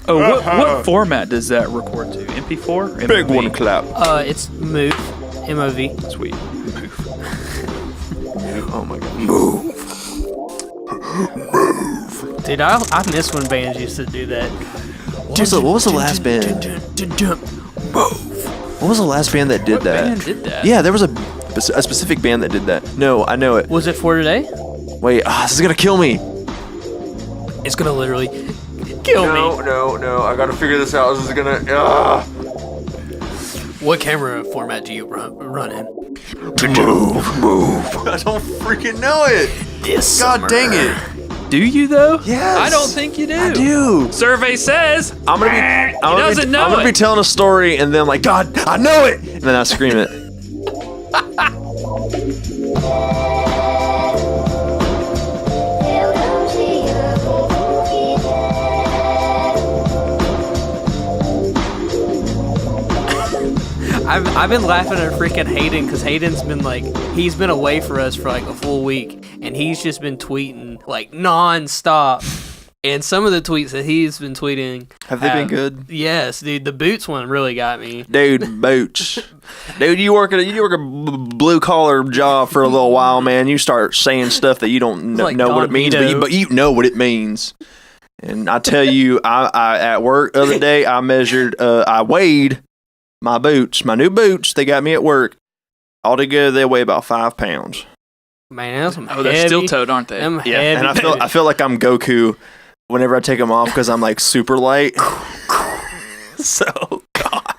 Oh, what format does that record to? MP4? Or MMP? Big one clap. It's MOV. M-O-V. Sweet. Move. Oh my god. Move. Dude, I miss when bands used to do that. What was the last band? What was the last band that did that? Band did that? Yeah, there was a specific band that did that. No, I know it. Was it for today? Wait, this is gonna kill me. It's gonna literally kill me. No. I gotta figure this out. This is gonna. What camera format do you run in? Move. I don't freaking know it. This God summer. dang it. Do you though? Yes. I don't think you do. I do. Survey says I'm gonna be. he doesn't know I'm gonna it. be telling a story, and then I'm like, God, I know it, and then I scream it. I've been laughing at freaking Hayden because Hayden's been he's been away for us for like a full week, and he's just been tweeting like non-stop. And some of the tweets that he's been tweeting Have they been good? Yes, dude. The boots one really got me. Dude, boots. Dude, you work a blue collar job for a little while, man. You start saying stuff that you don't know what it means, but you know what it means. And I tell you, I at work the other day, I weighed my boots, my new boots. They got me at work. Altogether, they weigh about 5 pounds. Man, that's some they're heavy. steel-toed, aren't they? Them Yeah, heavy. and I feel like I'm Goku whenever I take them off because I'm like super light. So, God.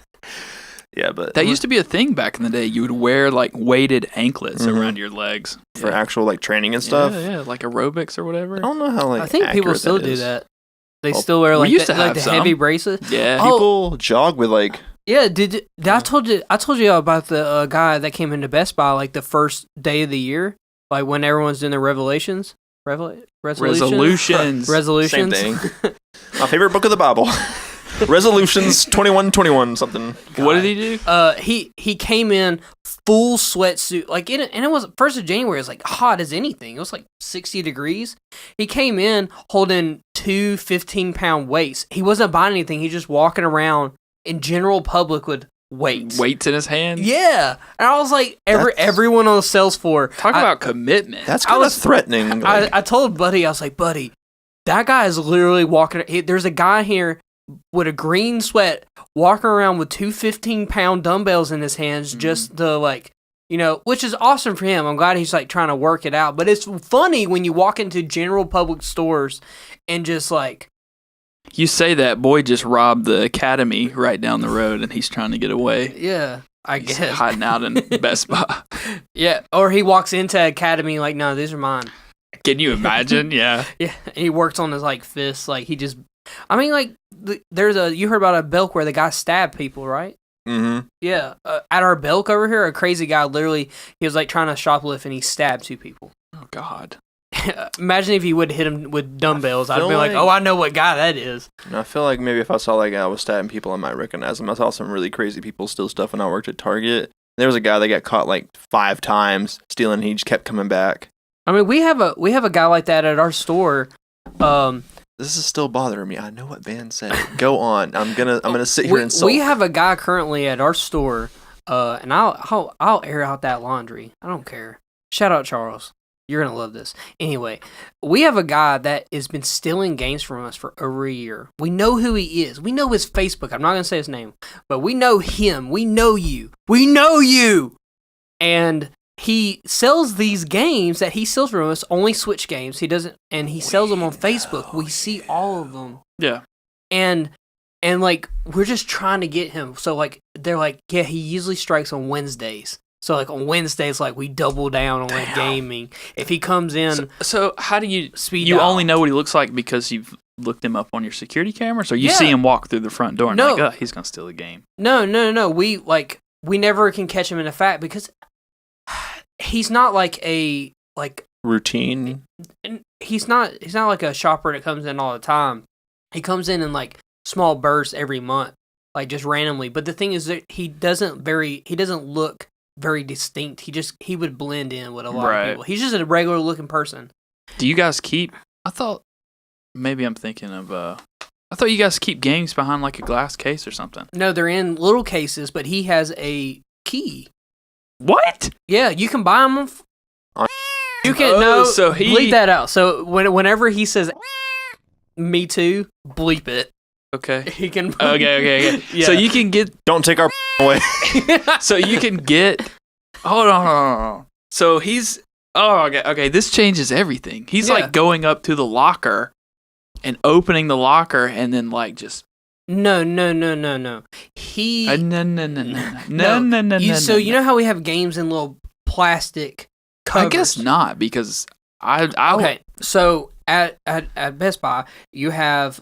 Yeah, but That used to be a thing back in the day. You would wear like weighted anklets around your legs for actual like training and stuff. Yeah, like aerobics or whatever. I don't know how I think people accurate still that do is. that. They still wear like used to the have some. heavy bracelets. Yeah. Oh, People jog with like. yeah. Did I told you about the guy that came into Best Buy like the first day of the year, like when everyone's doing their resolutions. Resolutions. Same thing. My favorite book of the Bible. Resolutions 21:21 something. What did he do? He came in full sweatsuit, and it was 1st of January. It was like hot as anything. It was like 60 degrees. He came in holding 2 15-pound weights. He wasn't buying anything. He just walking around in general public with weights. Weights in his hand? Yeah, and I was like, everyone on the sales floor. Talk about commitment. That's kind of threatening. Like, I told Buddy, I was like, Buddy, that guy is literally walking. There's a guy here with a green sweat walking around with 2 15-pound dumbbells in his hands, just to which is awesome for him. I'm glad he's like trying to work it out. But it's funny when you walk into general public stores and just like. You say that boy just robbed the academy right down the road, and he's trying to get away. Yeah, I He's guess hiding out in Best Buy. Yeah, or he walks into academy like, no, these are mine. Can you imagine? Yeah. Yeah, and he works on his fists, he just. I mean, you heard about a Belk where the guy stabbed people, right? mm-hmm. Yeah, at our Belk over here, a crazy guy literally, he was trying to shoplift and he stabbed 2 people. Oh, God. Imagine if he would hit him with dumbbells. I'd be like, like- oh, I know what guy that is. And I feel like maybe if I saw that guy was stabbing people, I might recognize him. I saw some really crazy people steal stuff when I worked at Target. There was a guy that got caught 5 times stealing. He just kept coming back. I mean, we have a guy like that at our store. This is still bothering me. I know what Van said. Go on. I'm gonna sit here and sulk. We have a guy currently at our store, and I'll air out that laundry. I don't care. Shout out Charles. You're gonna love this. Anyway, we have a guy that has been stealing games from us for over a year. We know who he is. We know his Facebook. I'm not gonna say his name, but we know him. We know you. We know you. And he sells these games that he sells from us, only Switch games. He doesn't, and he sells them on Facebook. We see all of them. Yeah. And we're just trying to get him. So they're like, yeah, he usually strikes on Wednesdays. So on Wednesdays, we double down on gaming. If he comes in, so how do you speed? You dial. only know what he looks like because you've looked him up on your security cameras, or you see him walk through the front door and No. he's gonna steal the game. No. We never can catch him in a fact because he's not a routine. He's not like a shopper that comes in all the time. He comes in small bursts every month, just randomly. But the thing is that he doesn't look very distinct. He would blend in with a lot of people. He's just a regular looking person. Do you guys keep? I thought maybe I'm thinking of I thought you guys keep games behind like a glass case or something. No, they're in little cases, but he has a key. What? Yeah, you can buy them. You can bleep that out. So whenever he says "me too," bleep it. Okay. He can. Okay. Yeah. So you can get. Don't take our away. So you can get. Hold on. So he's. Oh, okay. This changes everything. He's like going up to the locker and opening the locker, and then like just. No. He. No. So you know how we have games in little plastic covers? I guess not, because I okay. So at Best Buy, you have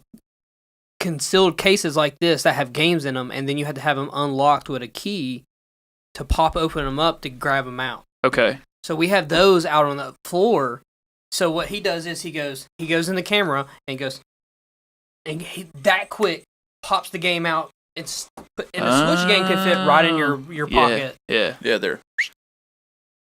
concealed cases like this that have games in them, and then you have to have them unlocked with a key to pop open them up to grab them out. Okay. So we have those out on the floor. So what he does is he goes in the camera and goes, and that quick pops the game out. And the Switch game can fit right in your pocket. Yeah. There.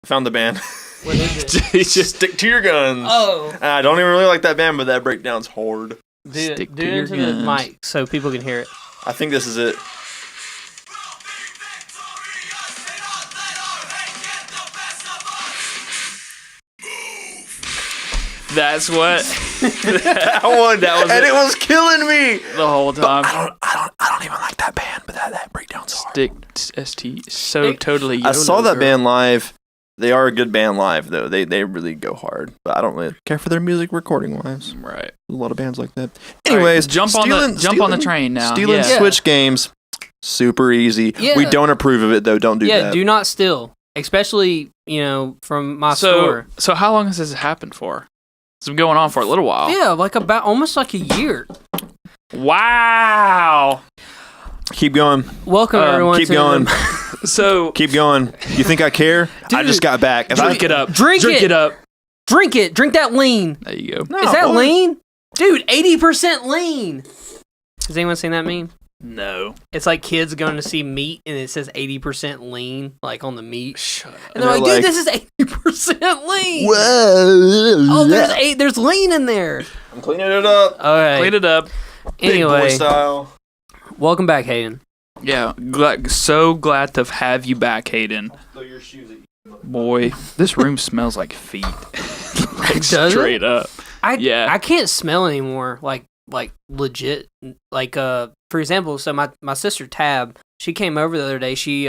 Found the band. What is it? Just stick to your guns. Oh. I don't even really like that band, but that breakdown's hard. Do it into the mic so people can hear it. I think this is it. That's what. That was and it was killing me the whole time. I don't even like that band, but that breakdown's hard. Totally. I saw that band live. They are a good band live, though. They really go hard, but I don't really care for their music recording wise. Right. A lot of bands like that. Anyways, right, jump on the train now. Stealing Switch games, super easy. Yeah. We don't approve of it, though. Don't do that. Yeah, do not steal, especially from my store. So how long has this happened for? It's been going on for a little while. Yeah, like almost like a year. Wow. Keep going. Welcome everyone. Keep going. So keep going. You think I care? Dude, I just got back. Drink it up. Drink it up. Drink it. Drink that lean. There you go. No, is that lean? Dude, 80% lean. Has anyone seen that meme? No. It's like kids going to see meat and it says 80% lean, like on the meat. Shut up. And they're like, dude, this is 80% lean. Whoa. Oh, there's lean in there. I'm cleaning it up. All right. Clean it up. Anyway. Big boy style. Welcome back, Hayden. Yeah. So glad to have you back, Hayden. Boy, this room smells like feet. Like straight up. I can't smell anymore. Like legit. Like for example, so my sister Tab, she came over the other day. She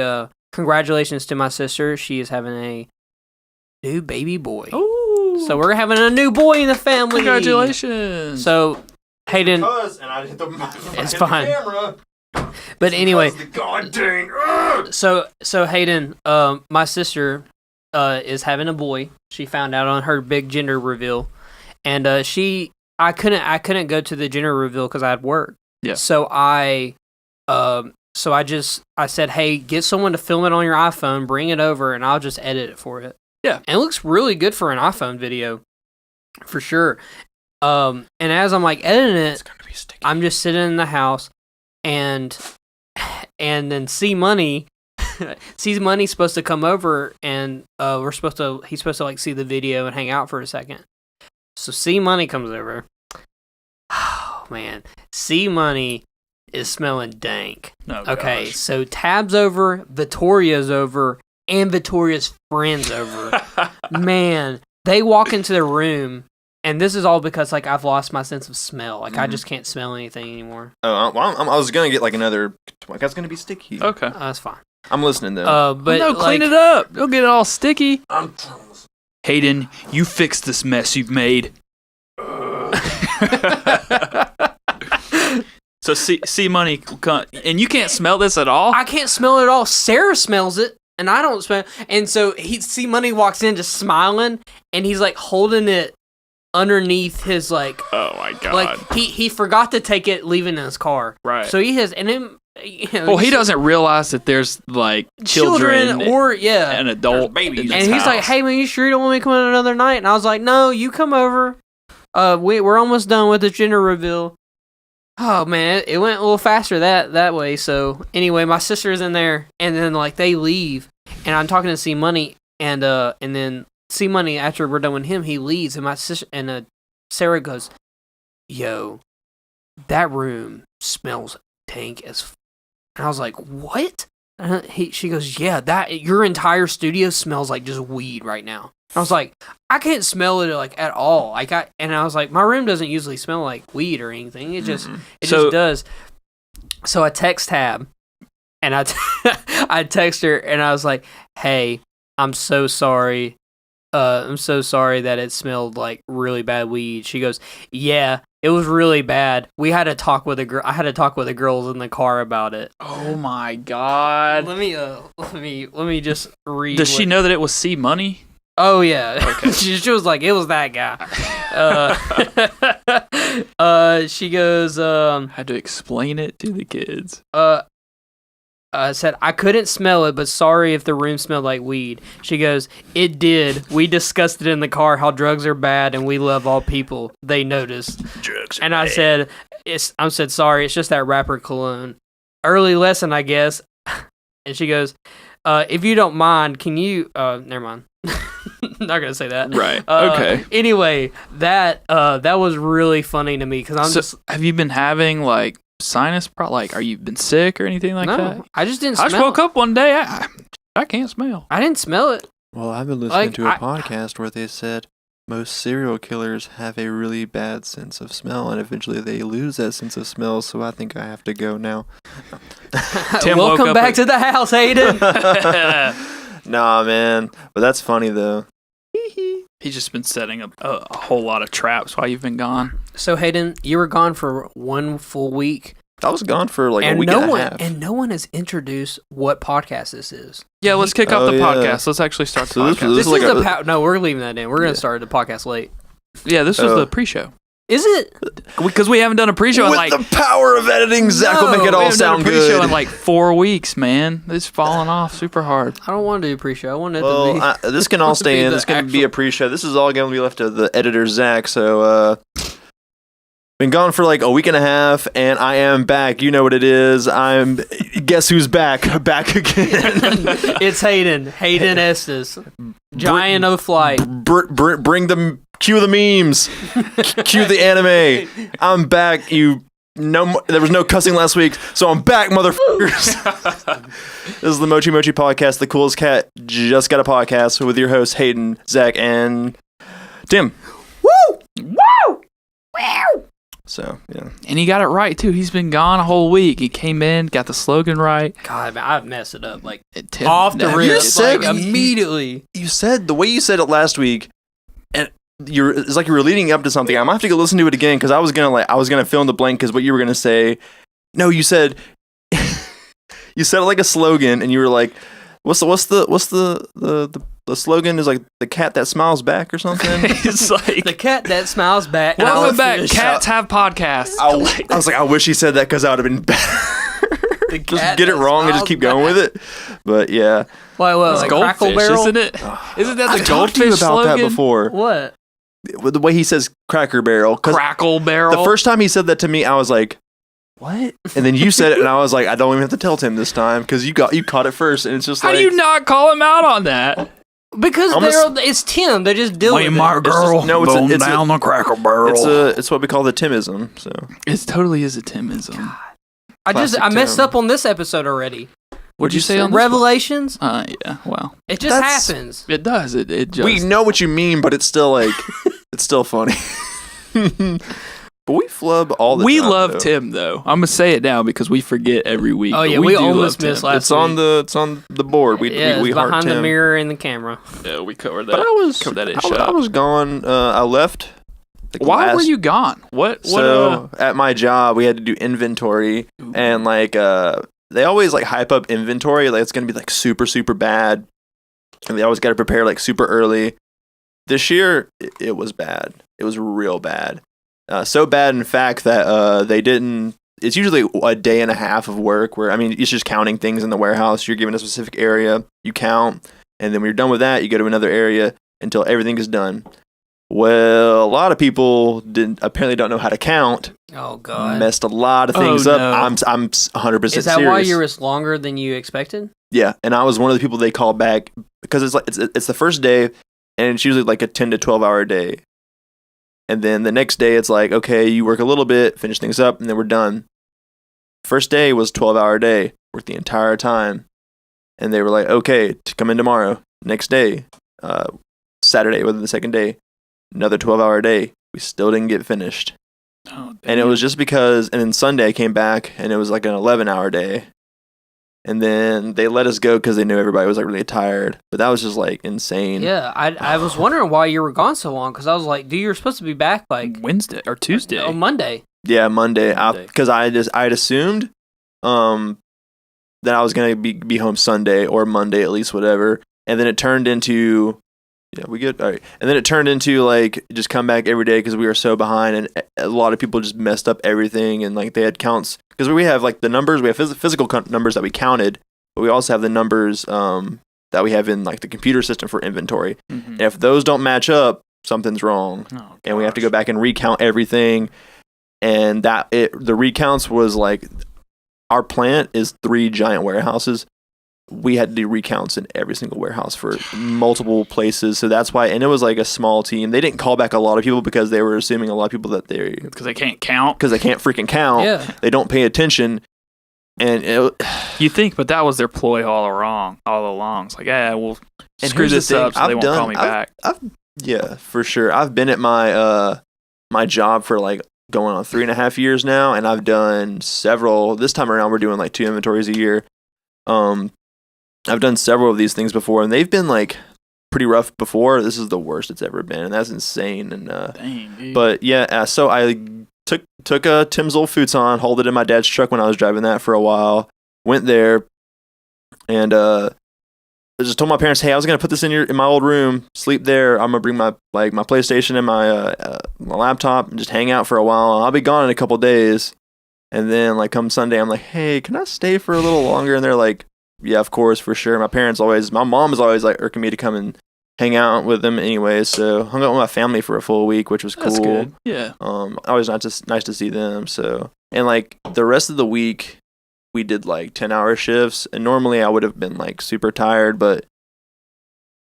congratulations to my sister. She is having a new baby boy. Ooh. So we're having a new boy in the family. Congratulations. So Hayden, it's fine. But anyway, so Hayden, my sister is having a boy. She found out on her big gender reveal, and I couldn't go to the gender reveal because I had work. Yeah. So I said, hey, get someone to film it on your iPhone, bring it over, and I'll just edit it for it. Yeah. And it looks really good for an iPhone video, for sure. And as I'm like editing it, I'm just sitting in the house, and then C Money's supposed to come over, and he's supposed to like see the video and hang out for a second. So C Money comes over. Oh man, C Money is smelling dank. Oh, okay, gosh. so Tab's over, Victoria's over, and Victoria's friend's over. Man, they walk into the room, and this is all because like I've lost my sense of smell. Like I just can't smell anything anymore. Oh, I was gonna get like another. That's gonna be sticky. Okay, That's fine. I'm listening though. But no, clean it up. You'll get it all sticky. Hayden, you fix this mess you've made. So C Money, and you can't smell this at all? I can't smell it at all. Sarah smells it, and I don't smell. And so C Money walks in just smiling, and he's like holding it underneath his like. Oh my god! Like he forgot to take it, leaving in his car. Right. So he has, and then. Well, he doesn't realize that there's like children or an adult babies. And he's like, "Hey man, you sure you don't want me to come in another night?" And I was like, "No, you come over. We're almost done with the gender reveal." Oh man, it went a little faster that way. So anyway, my sister's in there, and then like they leave, and I'm talking to C Money, and then C Money after we're done with him, he leaves, and my sister and Sarah goes, "Yo, that room smells dank as f-. And I was like, what? She goes, yeah, that your entire studio smells like just weed right now. I was like, I can't smell it like at all. And I was like, my room doesn't usually smell like weed or anything. It just just does. So I text Tab, and I text her, and I was like, hey, I'm so sorry. I'm so sorry that it smelled like really bad weed. She goes, yeah, it was really bad. We had to talk with I had to talk with the girls in the car about it. Oh my God. Let me just read. Does she know that it was C Money? Oh yeah. Okay. she was like, it was that guy. She goes, had to explain it to the kids. Said, I couldn't smell it, but sorry if the room smelled like weed. She goes, it did. We discussed it in the car, how drugs are bad and we love all people. They noticed. Drugs are bad. I said, sorry, it's just that rapper cologne. Early lesson, I guess. And she goes, if you don't mind, can you, never mind. Not gonna say that. Right. Okay. Anyway, that was really funny to me because have you been having like sinus are you been sick or anything like that? I just didn't smell. I just woke up one day, I can't smell. I didn't smell it. Well, I've been listening to a podcast where they said most serial killers have a really bad sense of smell, and eventually they lose that sense of smell, so I think I have to go now. Tim, welcome back to the house, Hayden. Nah, man. But that's funny, though. He's just been setting up a whole lot of traps while you've been gone. So, Hayden, you were gone for 1 full week. I was gone for like a week and a half. And no one has introduced what podcast this is. Yeah, let's kick off the podcast. Let's actually start the podcast. This is no, we're leaving that in. We're going to start the podcast late. Yeah, this was the pre-show. Is it? Because we haven't done a pre-show with the power of editing, Zach will make it all sound good. We haven't done a pre-show in like 4 weeks, man. It's falling off super hard. I don't want to do a pre-show. I want it to be... this can all stay in. This can be a pre-show. This is all going to be left to the editor, Zach. So, been gone for like a week and a half, and I am back. You know what it is. Guess who's back? Back again. It's Hayden. Hayden Estes. Giant of flight. Bring them... Cue the memes. Cue the anime. I'm back. There was no cussing last week, so I'm back, motherfuckers. This is the Mochi podcast. The coolest cat just got a podcast with your hosts Hayden, Zach, and Tim. Woo! Woo! Wow! So yeah, and he got it right too. He's been gone a whole week. He came in, got the slogan right. God, man, I've messed it up like off the rip. You said immediately. You said the way you said it last week, and it's like you were leading up to something. I might have to go listen to it again because I was gonna fill in the blank because what you were gonna say. No, you said you said it like a slogan, and you were like, "What's the slogan is like the cat that smiles back or something." It's like the cat that smiles back. Welcome back. Cats have podcasts. I was like, I wish he said that because that would have been better. Just get it wrong and just keep going with it. But yeah, like Crackle Barrel, isn't it? Isn't that the goldfish about slogan? That before? What? The way he says Cracker Barrel. Crackle Barrel. The first time he said that to me, I was like, what? And then you said it, and I was like, I don't even have to tell Tim this time because you caught it first, and it's just like, how do you not call him out on that? Because it's Tim. They're just dealing with my girl. It's down the Cracker Barrel. It's what we call the Timism. So it totally is a Timism. God. I messed up on this episode already. What'd you say on Revelations? Yeah, well. It just happens. It does. It just. We know what you mean, but it's still like, it's still funny. But we flub all the time. We love Tim, though. I'm going to say it now because we forget every week. Oh, yeah, we almost missed last week. It's on the board. We behind the mirror in the camera. Yeah, we covered that. But I was gone. I left. Why were you gone? So at my job, we had to do inventory, and like they always like hype up inventory, like it's gonna be like super super bad, and they always got to prepare like super early. This year, it was bad. It was real bad. So bad, in fact, that they didn't. It's usually a day and a half of work. Where it's just counting things in the warehouse. You're given a specific area, you count, and then when you're done with that, you go to another area until everything is done. Well, a lot of people apparently don't know how to count. Oh God! Messed a lot of things up. I'm 100% serious. Is that why you were longer than you expected? Yeah, and I was one of the people they called back because it's the first day, and it's usually like a 10 to 12 hour day. And then the next day, it's like, okay, you work a little bit, finish things up, and then we're done. First day was 12-hour day, worked the entire time. And they were like, okay, to come in tomorrow. Next day, Saturday, within the second day, another 12-hour day. We still didn't get finished. Oh, and it was just because, and then Sunday I came back, and it was like an 11-hour day. And then they let us go because they knew everybody was like really tired. But that was just like insane. Yeah, I was wondering why you were gone so long because I was like, dude, you're supposed to be back like Wednesday or Tuesday. Oh, Monday. Yeah, Monday. Because I'd assumed that I was gonna be home Sunday or Monday at least, whatever. And then it turned into we good. All right. And then it turned into like just come back every day because we were so behind, and a lot of people just messed up everything, and like they had counts because we have like the numbers, we have physical numbers that we counted, but we also have the numbers that we have in like the computer system for inventory. Mm-hmm. And if those don't match up, something's wrong, and we have to go back and recount everything. And the recounts was like our plant is 3 giant warehouses. We had to do recounts in every single warehouse for multiple places. So that's why, and it was like a small team. They didn't call back a lot of people because they were assuming a lot of people that because they can't count. Because they can't freaking count. Yeah. They don't pay attention. And you think, but that was their ploy all along. It's like, we'll screw this up so they won't call me back. Yeah, for sure. I've been at my job for like going on 3.5 years now, and I've done several. This time around, we're doing like 2 inventories a year. I've done several of these things before, and they've been like pretty rough before. This is the worst it's ever been, and that's insane. And dang, dude. But yeah, so I took Tim's old futon, hauled it in my dad's truck when I was driving that for a while. Went there, and I just told my parents, "Hey, I was gonna put this in my old room, sleep there. I'm gonna bring my PlayStation and my laptop and just hang out for a while. I'll be gone in a couple days." And then like come Sunday, I'm like, "Hey, can I stay for a little longer?" And they're like, "Yeah, of course, for sure." My mom is always like irking me to come and hang out with them anyway. So hung out with my family for a full week, which was cool. That's good. Yeah. Always nice to see them. So, and like the rest of the week, we did like 10-hour shifts, and normally I would have been like super tired, but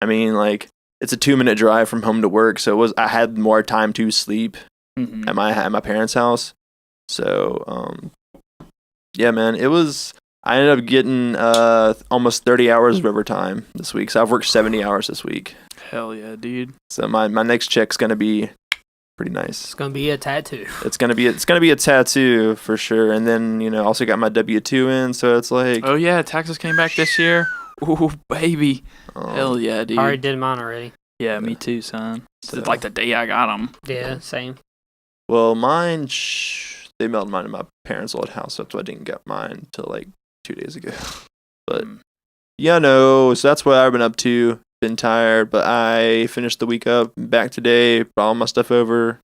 I mean like it's a 2-minute drive from home to work, so I had more time to sleep at my parents' house. So, yeah, man, I ended up getting almost 30 hours of overtime this week. So I've worked 70 hours this week. Hell yeah, dude. So my next check's going to be pretty nice. It's going to be a tattoo. It's going to be a tattoo for sure. And then, also got my W-2 in, so it's like... Oh yeah, taxes came back this year. Ooh, baby. Hell yeah, dude. I already did mine already. Yeah, me too, son. So, like the day I got them. Yeah, same. Well, mine... They mailed mine to my parents' old house, so that's why I didn't get mine till like 2 days ago. But yeah, no. So that's what I've been up to. Been tired, but I finished the week up. Back today. Brought all my stuff over.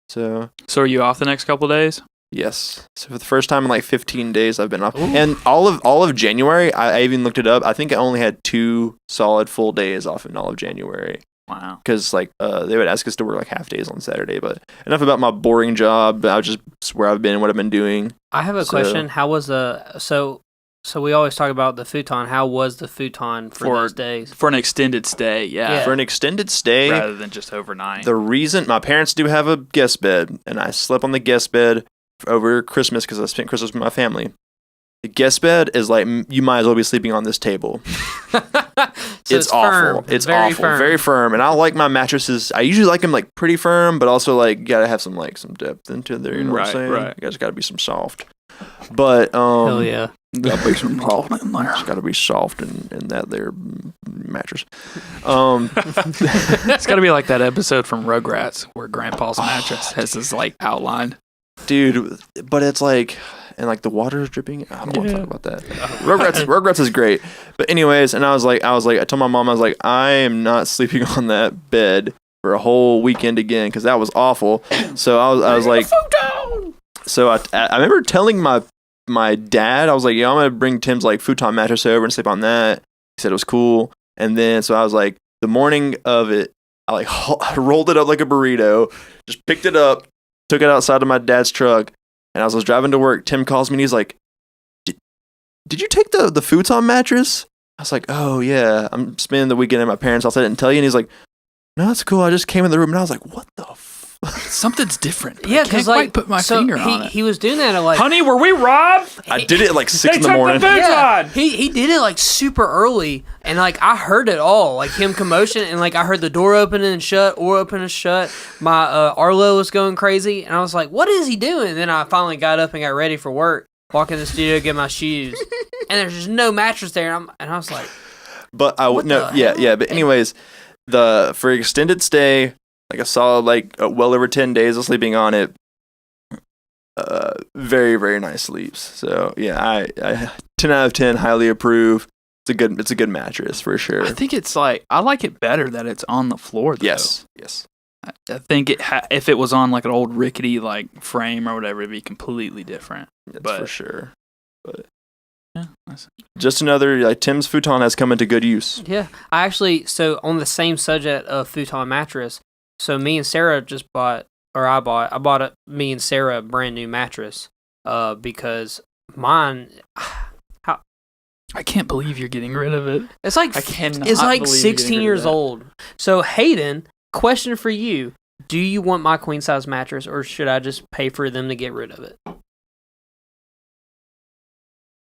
So are you off the next couple days? Yes. So for the first time in like 15 days, I've been off. Ooh. And all of January, I even looked it up. I think I only had 2 solid full days off in all of January. Wow. Because like they would ask us to work like half days on Saturday. But enough about my boring job. I was just where I've been and what I've been doing. I have a question. How was so we always talk about the futon. How was the futon for those days? For an extended stay, yeah. For an extended stay. Rather than just overnight. The reason, my parents do have a guest bed, and I slept on the guest bed over Christmas because I spent Christmas with my family. The guest bed is like, you might as well be sleeping on this table. So it's awful. Firm. It's very awful. Firm. Very firm. And I like my mattresses. I usually like them like pretty firm, but also like you gotta have some depth into there. You know what I'm saying? Right. You guys gotta be some soft. But hell yeah, gotta be some soft in there. It's gotta be soft in that there mattress. It's gotta be like that episode from Rugrats where Grandpa's mattress has this like outline. Dude, but it's like. And like the water is dripping. I don't want to talk about that. Rugrats is great. But anyways, and I was like, I told my mom, I was like, I am not sleeping on that bed for a whole weekend again because that was awful. So I was like, so I remember telling my dad, I was like, I'm gonna bring Tim's like futon mattress over and sleep on that. He said it was cool. And then so I was like, the morning of it, I rolled it up like a burrito, just picked it up, took it outside of my dad's truck. And as I was driving to work, Tim calls me and he's like, did you take the futon mattress? I was like, oh yeah, I'm spending the weekend at my parents' house. I didn't tell you. And he's like, no, that's cool. I just came in the room and I was like, what the Something's different. Yeah, I can't quite put my finger on it. He was doing that at like, honey, were we robbed? I did it at like 6 in the took morning. the futon! He did it like super early, and like I heard it all, like him commotion, and like I heard the door opening and shut, or open and shut. My Arlo was going crazy, and I was like, "What is he doing?" And then I finally got up and got ready for work. Walk in the studio, get my shoes, and there's just no mattress there, and I was like, But But anyways, for extended stay, like a solid well over 10 days of sleeping on it. Very, very nice sleeps. So yeah, I 10 out of 10, highly approve. It's a good mattress for sure. I think it's like I like it better that it's on the floor. Though. Yes. I think if it was on like an old rickety like frame or whatever, it'd be completely different. That's for sure. But yeah, just another Tim's futon has come into good use. Yeah, I actually on the same subject of futon mattress. So me and Sarah I bought me and Sarah a brand new mattress. Because mine. I can't believe you're getting rid of it. It's like it's like 16 years old. So Hayden, question for you: do you want my queen size mattress, or should I just pay for them to get rid of it?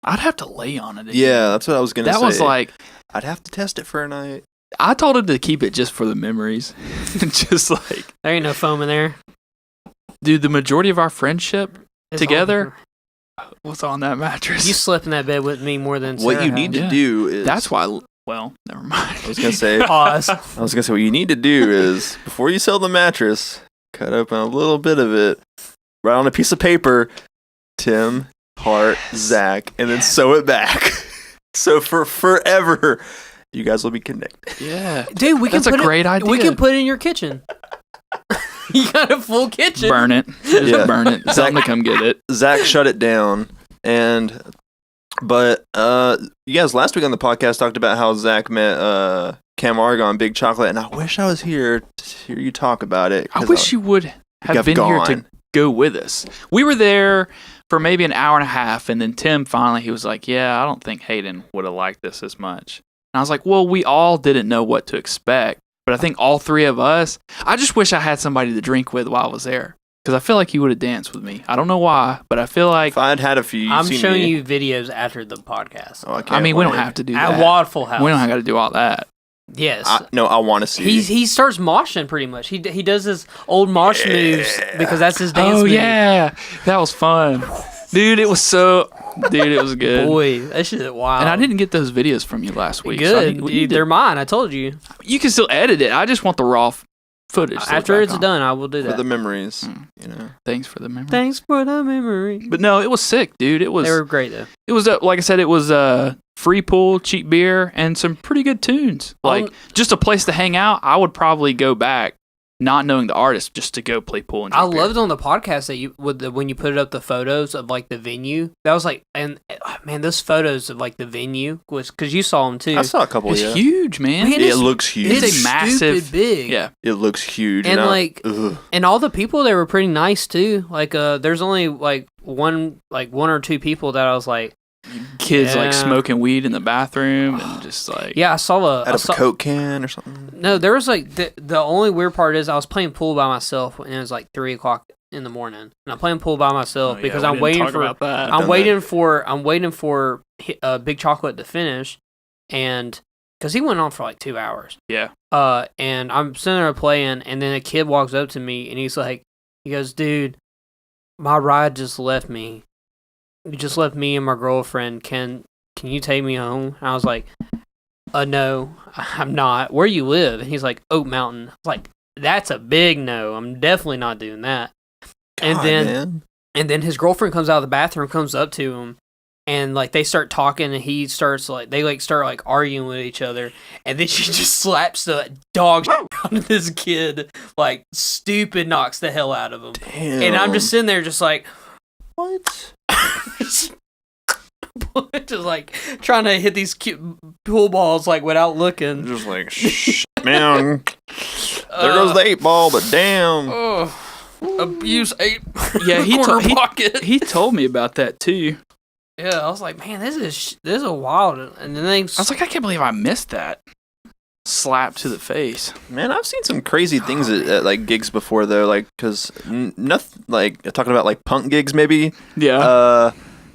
I'd have to lay on it again. Yeah, that's what I was gonna say. That was like I'd have to test it for a night. I told him to keep it just for the memories. Just like there ain't no foam in there, dude. The majority of our friendship together was on that mattress. You slept in that bed with me more than what Sarah you need to do is that's why. Well, never mind. I was gonna say pause. I was gonna say what you need to do is before you sell the mattress, cut open a little bit of it, write on a piece of paper, Tim, Hart, Zach, and then sew it back. So for forever, you guys will be connected. Yeah, dude, that's a great idea. We can put it in your kitchen. You got a full kitchen. Burn it. Just burn it. Tell them to come get it. Zach shut it down, but you guys last week on the podcast talked about how Zach met Cam Argon, Big Chocolate, and I wish I was here to hear you talk about it. I wish you would have been here to go with us. We were there for maybe an hour and a half, and then Tim finally, he was like, yeah, I don't think Hayden would have liked this as much. And I was like, well, we all didn't know what to expect, but I think all three of us, I just wish I had somebody to drink with while I was there. Because I feel like you would have danced with me. I don't know why, but I feel like... If I'd had a few... I'm showing you videos after the podcast. Oh, I mean, we don't have to do that. At Waffle House. We don't have to do all that. Yes. I want to see. He starts moshing pretty much. He does his old mosh moves because that's his dance move. Oh, yeah. That was fun. Dude, it was good. Boy, that shit is wild. And I didn't get those videos from you last week. Good. So they're mine. I told you. You can still edit it. I just want the raw footage. After it's done, I will do that. For the memories, Thanks for the memories. Thanks for the memories. But no, it was sick, dude. They were great, though. It was, like I said, it was free pool, cheap beer, and some pretty good tunes. Like, just a place to hang out. I would probably go back, not knowing the artist, just to go play pool and drink beer. Loved on the podcast that when you put up the photos of like the venue. That was like, and man, those photos of like the venue was because you saw them too. I saw a couple. It's huge, man. It looks huge. It's a massive, stupid big. Yeah, it looks huge. And and all the people there were pretty nice too. Like, there's only like one or two people that I was like. Kids like smoking weed in the bathroom and just like I saw out of a Coke can or something. No, there was like the only weird part is I was playing pool by myself and it was like 3:00 in the morning and I'm playing pool by myself because I'm waiting for Big Chocolate to finish and because he went on for like 2 hours. Yeah. And I'm sitting there playing and then a kid walks up to me and he goes, dude, my ride just left me. You just left me and my girlfriend. Can you take me home? And I was like, no, I'm not. Where you live? And he's like, Oak Mountain. I was like, that's a big no. I'm definitely not doing that. And then his girlfriend comes out of the bathroom, comes up to him, and like they start talking, and he starts start arguing with each other, and then she just slaps the dog out of this kid, like stupid, knocks the hell out of him. Damn. And I'm just sitting there, just like, what? just like trying to hit these cute pool balls like without looking. Just like, shh, man. There goes the 8-ball, but damn. Abuse 8. Yeah, he told me about that too. Yeah, I was like, man, this is a wild. And then I was like, I can't believe I missed that. slap to the face. Man, I've seen some crazy things at like gigs before though, like because nothing like talking about like punk gigs maybe. Yeah.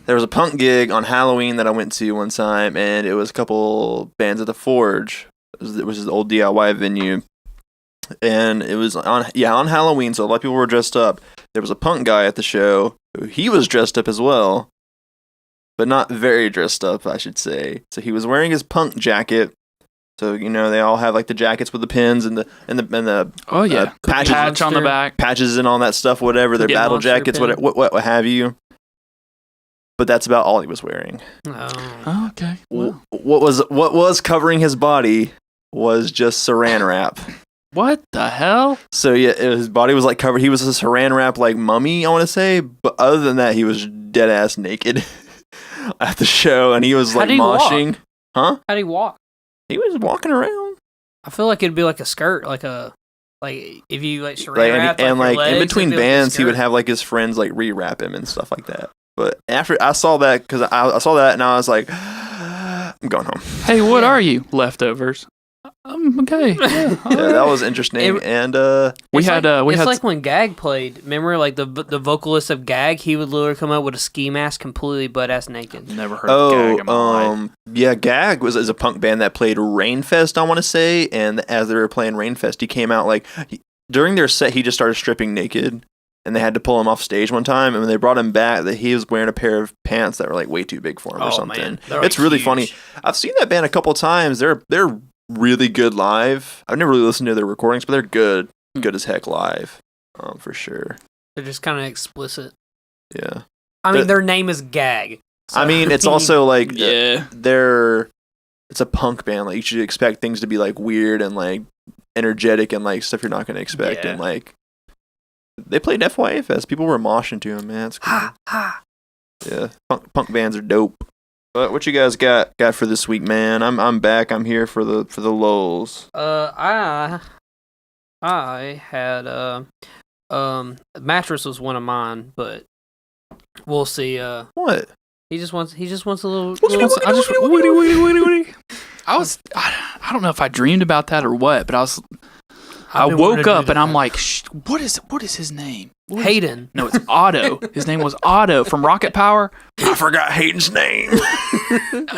There was a punk gig on Halloween that I went to one time, and it was a couple bands at the Forge. It was the old DIY venue, and it was on Halloween. So a lot of people were dressed up. There was a punk guy at the show. He was dressed up as well, but not very dressed up, I should say. So he was wearing his punk jacket. So they all have like the jackets with the pins and the patch on the back, patches and all that stuff, whatever. Their battle jackets, what have you. But that's about all he was wearing. Oh, okay. Well. What was covering his body was just saran wrap. What the hell? So yeah, his body was like covered. He was a saran wrap like mummy, I want to say. But other than that, he was dead ass naked at the show, and he was like moshing. Huh? How'd he walk? He was walking around. I feel like it'd be like a skirt, like if you like saran wrap and like in between bands, he would have like his friends like rewrap him and stuff like that. But after I saw that, because I saw that, and I was like, I'm going home. Hey, what are you? Leftovers. Okay. Yeah, that was interesting. We had like when Gag played. Remember, like the vocalist of Gag, he would literally come out with a ski mask, completely butt ass naked. Never heard of Gag in my life. Yeah, Gag is a punk band that played Rainfest, I want to say, and as they were playing Rainfest, he came out during their set, he just started stripping naked. And they had to pull him off stage one time, and when they brought him back, that he was wearing a pair of pants that were like way too big for him or something. Man. It's really funny. I've seen that band a couple times. They're really good live. I've never really listened to their recordings, but they're good as heck live, for sure. They're just kind of explicit. Yeah. I mean, their name is Gag. So. I mean, it's also like it's a punk band. Like you should expect things to be like weird and like energetic and like stuff you're not going to expect and like. They played FYA Fest. People were moshing to them, man. It's cool. Yeah, punk bands are dope. But what you guys got for this week, man? I'm back. I'm here for the lulz. I had mattress was one of mine, but we'll see. What? He just wants a little. I don't know if I dreamed about that or what, but I woke up and I'm like, what is his name? Hayden. No, it's Otto. His name was Otto from Rocket Power. I forgot Hayden's name.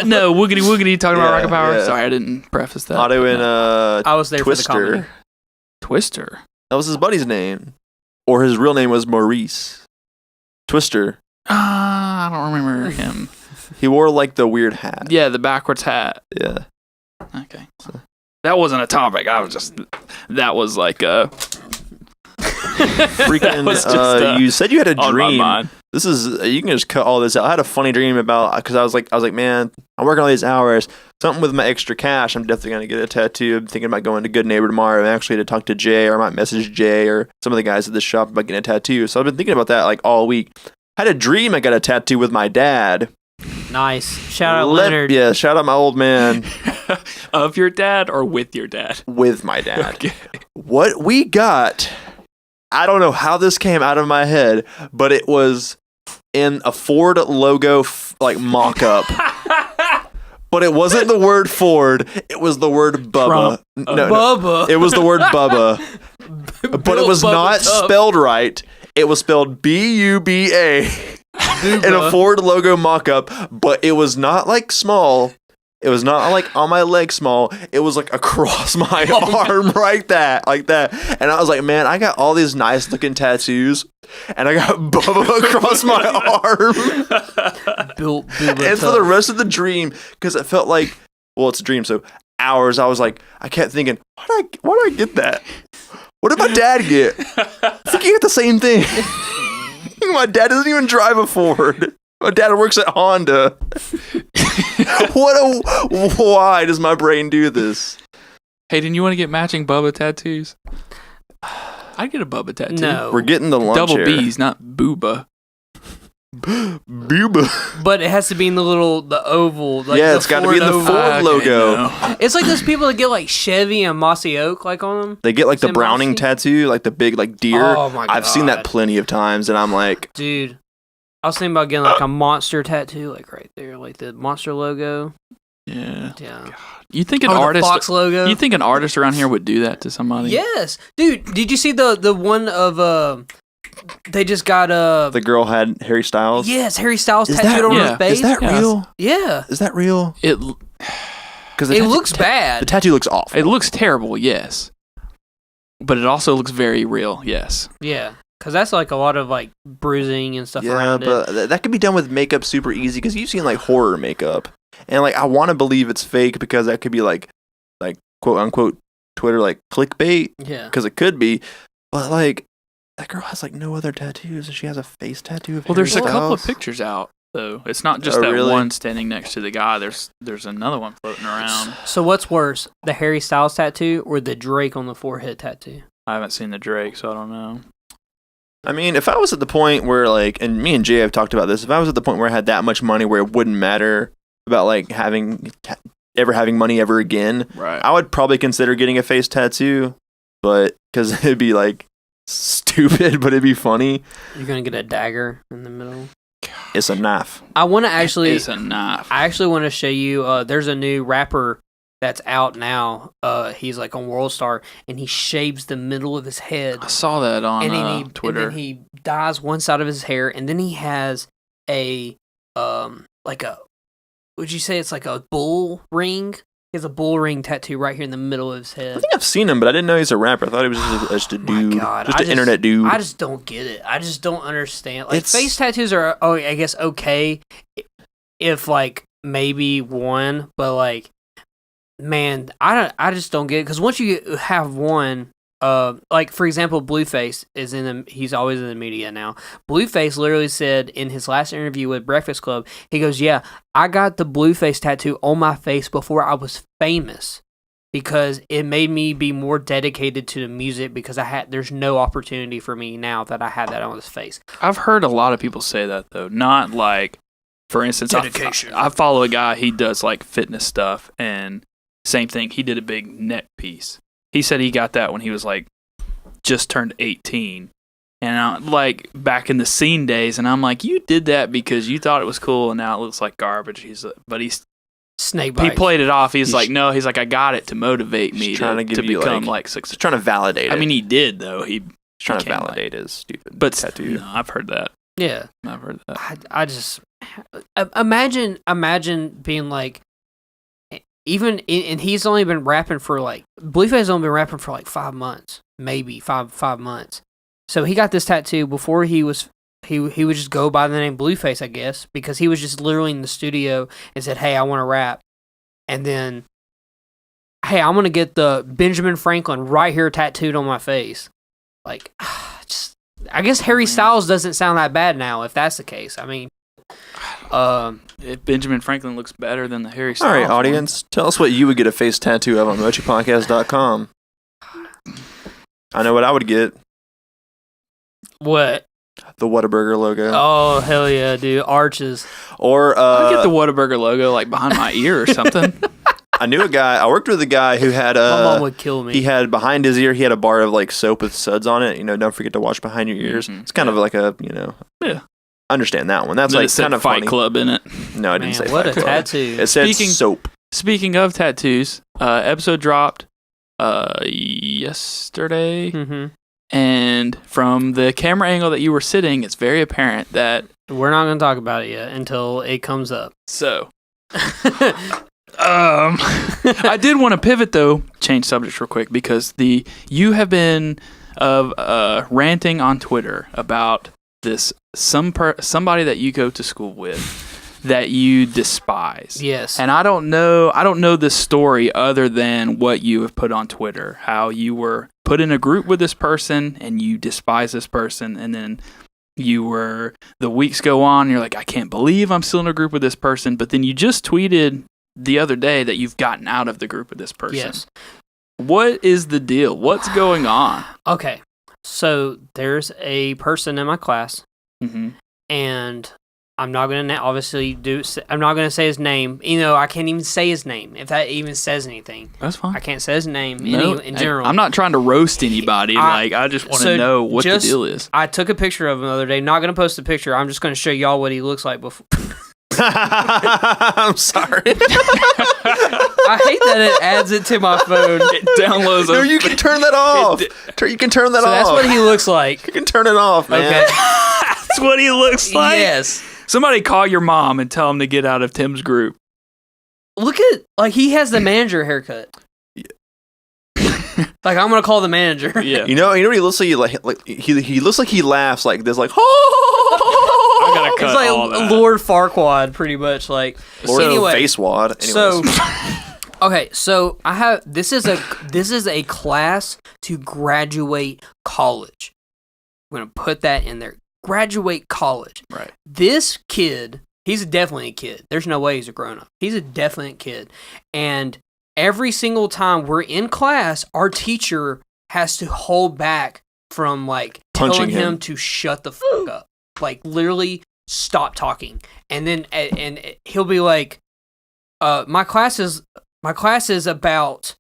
No, Woogity talking about Rocket Power. Yeah. Sorry, I didn't preface that. Otto and I was there Twister. For the comedy. Twister. That was his buddy's name. Or his real name was Maurice. Twister. I don't remember him. He wore like the weird hat. Yeah, the backwards hat. Yeah. Okay. So. That wasn't a topic. That was like a freaking. You said you had a dream. This is you can just cut all this out. I had a funny dream about because I was like, man, I'm working all these hours. Something with my extra cash. I'm definitely gonna get a tattoo. I'm thinking about going to Good Neighbor tomorrow. I'm actually to talk to Jay, or I might message Jay or some of the guys at the shop about getting a tattoo. So I've been thinking about that like all week. I had a dream I got a tattoo with my dad. Nice. Shout out Leonard. Yeah, shout out my old man. Of your dad or with your dad? With my dad. Okay. What we got, I don't know how this came out of my head, but it was in a Ford logo like mock-up. But it wasn't the word Ford. It was the word Bubba. Bubba. It was the word Bubba. But it was not spelled right. It was spelled B-U-B-A. In a Ford logo mock-up, but it was not like small. It was not like on my leg small. It was like across my arm like that. And I was like, man, I got all these nice looking tattoos and I got Bubba across my arm. And for the rest of the dream, because it felt like, well, it's a dream, so hours, I was like, I kept thinking, why did I get that? What did my dad get? I think he got the same thing. My dad doesn't even drive a Ford. My dad works at Honda. Why does my brain do this? Hayden, you want to get matching Bubba tattoos? I'd get a Bubba tattoo. No. We're getting the lunch Double here. B's, not Booba. Booba. But it has to be in the oval. Like yeah, it's got to be in the Ford logo. No. It's like those people that get like Chevy and Mossy Oak like on them. They get like the Browning tattoo, like the big like deer. Oh my God. I've seen that plenty of times, and I'm like, dude, I was thinking about getting like a monster tattoo, like right there, like the monster logo. Yeah. Yeah. You think an the artist Fox logo? You think an artist around here would do that to somebody? Yes, dude. Did you see the one of they just got the girl had Harry Styles. Yes, Harry Styles tattooed on her face. Is that real? Yeah. Is that real? Because it looks bad. The tattoo looks awful. It looks terrible. Yes. But it also looks very real. Yes. Yeah. Because that's like a lot of like bruising and stuff around it. Yeah, but that could be done with makeup super easy because you've seen like horror makeup. And like I want to believe it's fake because that could be like quote unquote Twitter like clickbait. Yeah. Because it could be. But like that girl has like no other tattoos and she has a face tattoo of Well, there's Harry a couple of Styles. pictures out though. It's not just that really? one standing next to the guy. There's another one floating around. So what's worse, the Harry Styles tattoo or the Drake on the forehead tattoo? I haven't seen the Drake, so I don't know. I mean, if I was at the point where like, and me and Jay have talked about this, if I was at the point where I had that much money where it wouldn't matter about like ever having money ever again, Right. I would probably consider getting a face tattoo, but because it'd be like stupid, but it'd be funny. You're gonna get a dagger in the middle. It's a knife. I want to actually. It's a knife. I actually want to show you. There's a new rapper that's out now. He's like on World Star, and he shaves the middle of his head. I saw that on Twitter. And then he dyes one side of his hair, and then he has a like a. Would you say it's like a bull ring? He has a bull ring tattoo right here in the middle of his head. I think I've seen him, but I didn't know he's a rapper. I thought he was just a dude. My God, just an internet dude. I just don't get it. I just don't understand. Like It's- face tattoos are, I guess okay, if like maybe one, but like, man, I just don't get it because once you have one, like for example, Blueface is he's always in the media now. Blueface literally said in his last interview with Breakfast Club, he goes, "Yeah, I got the Blueface tattoo on my face before I was famous." Because it made me be more dedicated to the music because there's no opportunity for me now that I have that on his face. I've heard a lot of people say that though. Not like, for instance, Dedication. I follow a guy. He does like fitness stuff, and same thing. He did a big neck piece. He said he got that when he was like just turned 18, and like back in the scene days. And I'm like, you did that because you thought it was cool, and now it looks like garbage. He's Snake bites. He played it off. He's like, no. He's like, I got it to motivate me to become like successful. He's trying to validate it. I mean, he did though. He's trying to validate his stupid tattoo. No, I've heard that. Yeah, I've heard that. I just imagine being like, even and he's only been rapping for like Blueface only been rapping for like 5 months, maybe five months. So he got this tattoo before he would just go by the name Blueface, I guess, because he was just literally in the studio and said, "Hey, I want to rap," and then, "Hey, I'm gonna get the Benjamin Franklin right here tattooed on my face." Like, I guess Harry Styles doesn't sound that bad now, if that's the case. I mean, if Benjamin Franklin looks better than the Harry Styles. All right, audience, tell us what you would get a face tattoo of on mochipodcast.com. I know what I would get. What? The Whataburger logo. Oh, hell yeah, dude. Arches. Or I'd get the Whataburger logo like behind my ear or something. I worked with a guy who had my mom would kill me. He had behind his ear, he had a bar of like soap with suds on it. You know, don't forget to wash behind your ears. Mm-hmm. It's kind of like a, yeah. Understand that one. That's like kind of Fight funny. Club in it. No, I didn't say what Fight a Club. tattoo. It said soap. Speaking of tattoos, episode dropped yesterday. Mm-hmm. And from the camera angle that you were sitting, it's very apparent that We're not going to talk about it yet until it comes up. So, I did want to pivot though, change subjects real quick because you have been ranting on Twitter about this somebody that you go to school with that you despise. Yes. And I don't know this story other than what you have put on Twitter, how you were put in a group with this person and you despise this person, and then the weeks go on and you're like, I can't believe I'm still in a group with this person, but then you just tweeted the other day that you've gotten out of the group with this person. Yes. What is the deal? What's going on? Okay. So there's a person in my class, Mm-hmm. and I'm not going to obviously I'm not going to say his name. You know, I can't even say his name if that even says anything. That's fine. I can't say his name in Hey, general. I'm not trying to roast anybody. I just want to know what the deal is. I took a picture of him the other day. Not going to post the picture. I'm just going to show y'all what he looks like before. I'm sorry. I hate that it adds it to my phone. It downloads. No, you can turn that off. You can turn that off. That's what he looks like. You can turn it off, man. Okay. That's what he looks like. Yes. Somebody call your mom and tell him to get out of Tim's group. Look at he has the manager haircut. Like I'm gonna call the manager. Yeah. You know what he looks like? He looks like he laughs like this, like I gotta cut It's like all that. Lord Farquaad, pretty much. Like or anyway, face wad. Anyways. so okay, so I have this is a class to graduate college. I'm gonna put that in there. Graduate college. Right. This kid, he's definitely a kid. There's no way he's a grown up. He's a definite kid, and every single time we're in class, our teacher has to hold back from like telling him to shut the fuck up. Like literally stop talking. And then and he'll be like, my class is about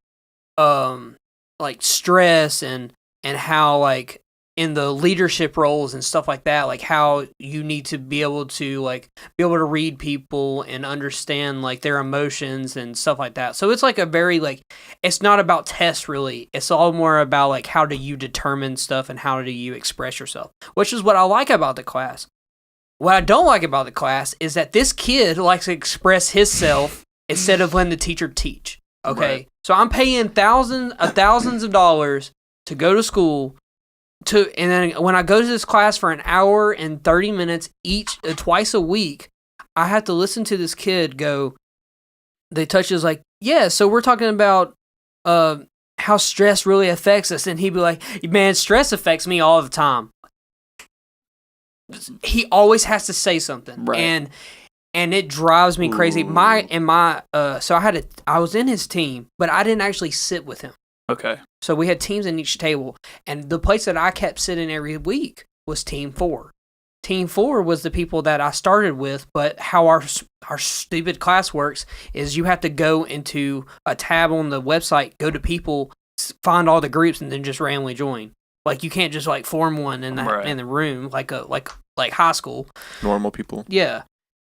like stress and how like in the leadership roles and stuff like that, like how you need to be able to read people and understand like their emotions and stuff like that. So it's like a very like, it's not about tests really. It's all more about like how do you determine stuff and how do you express yourself, which is what I like about the class. What I don't like about the class is that this kid likes to express himself instead of letting the teacher teach. Okay, right. So I'm paying thousands of dollars to go to school. And then when I go to this class for an hour and 30 minutes twice a week, I have to listen to this kid go. They touch is like, yeah. So we're talking about how stress really affects us, and he'd be like, man, stress affects me all the time. He always has to say something, right. And it drives me crazy. So I was in his team, but I didn't actually sit with him. Okay. So we had teams in each table, and the place that I kept sitting every week was Team 4. Team 4 was the people that I started with, but how our stupid class works is you have to go into a tab on the website, go to people, find all the groups, and then just randomly join. Like you can't just like form one in the room like high school. Normal people. Yeah.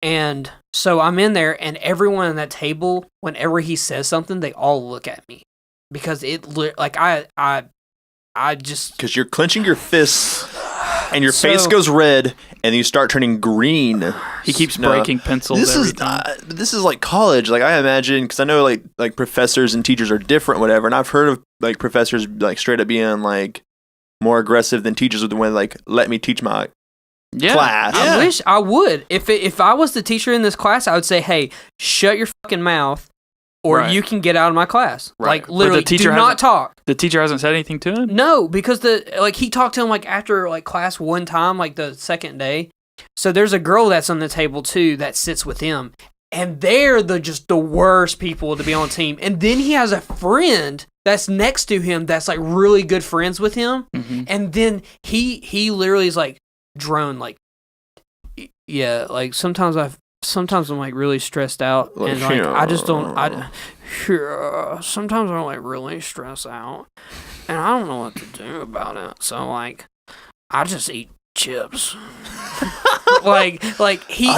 And so I'm in there, and everyone at that table, whenever he says something, they all look at me. Because I just... Because you're clenching your fists, and your face goes red, and you start turning green. He keeps breaking pencils every time. This is like college. Like I imagine, because I know like professors and teachers are different, whatever. And I've heard of like professors like straight up being like more aggressive than teachers with the way like let me teach my class. I wish I would. If I was the teacher in this class, I would say, hey, shut your fucking mouth. Or you can get out of my class. Right. Like literally, do not talk. The teacher hasn't said anything to him? No, because he talked to him like after like class one time, like the second day. So there's a girl that's on the table too that sits with him, and they're just the worst people to be on the team. And then he has a friend that's next to him that's like really good friends with him, and then he literally is like drone like, yeah, like sometimes I'm like really stressed out, and like I just don't. Sometimes I'm like really stressed out, and I don't know what to do about it. So like, I just eat chips. I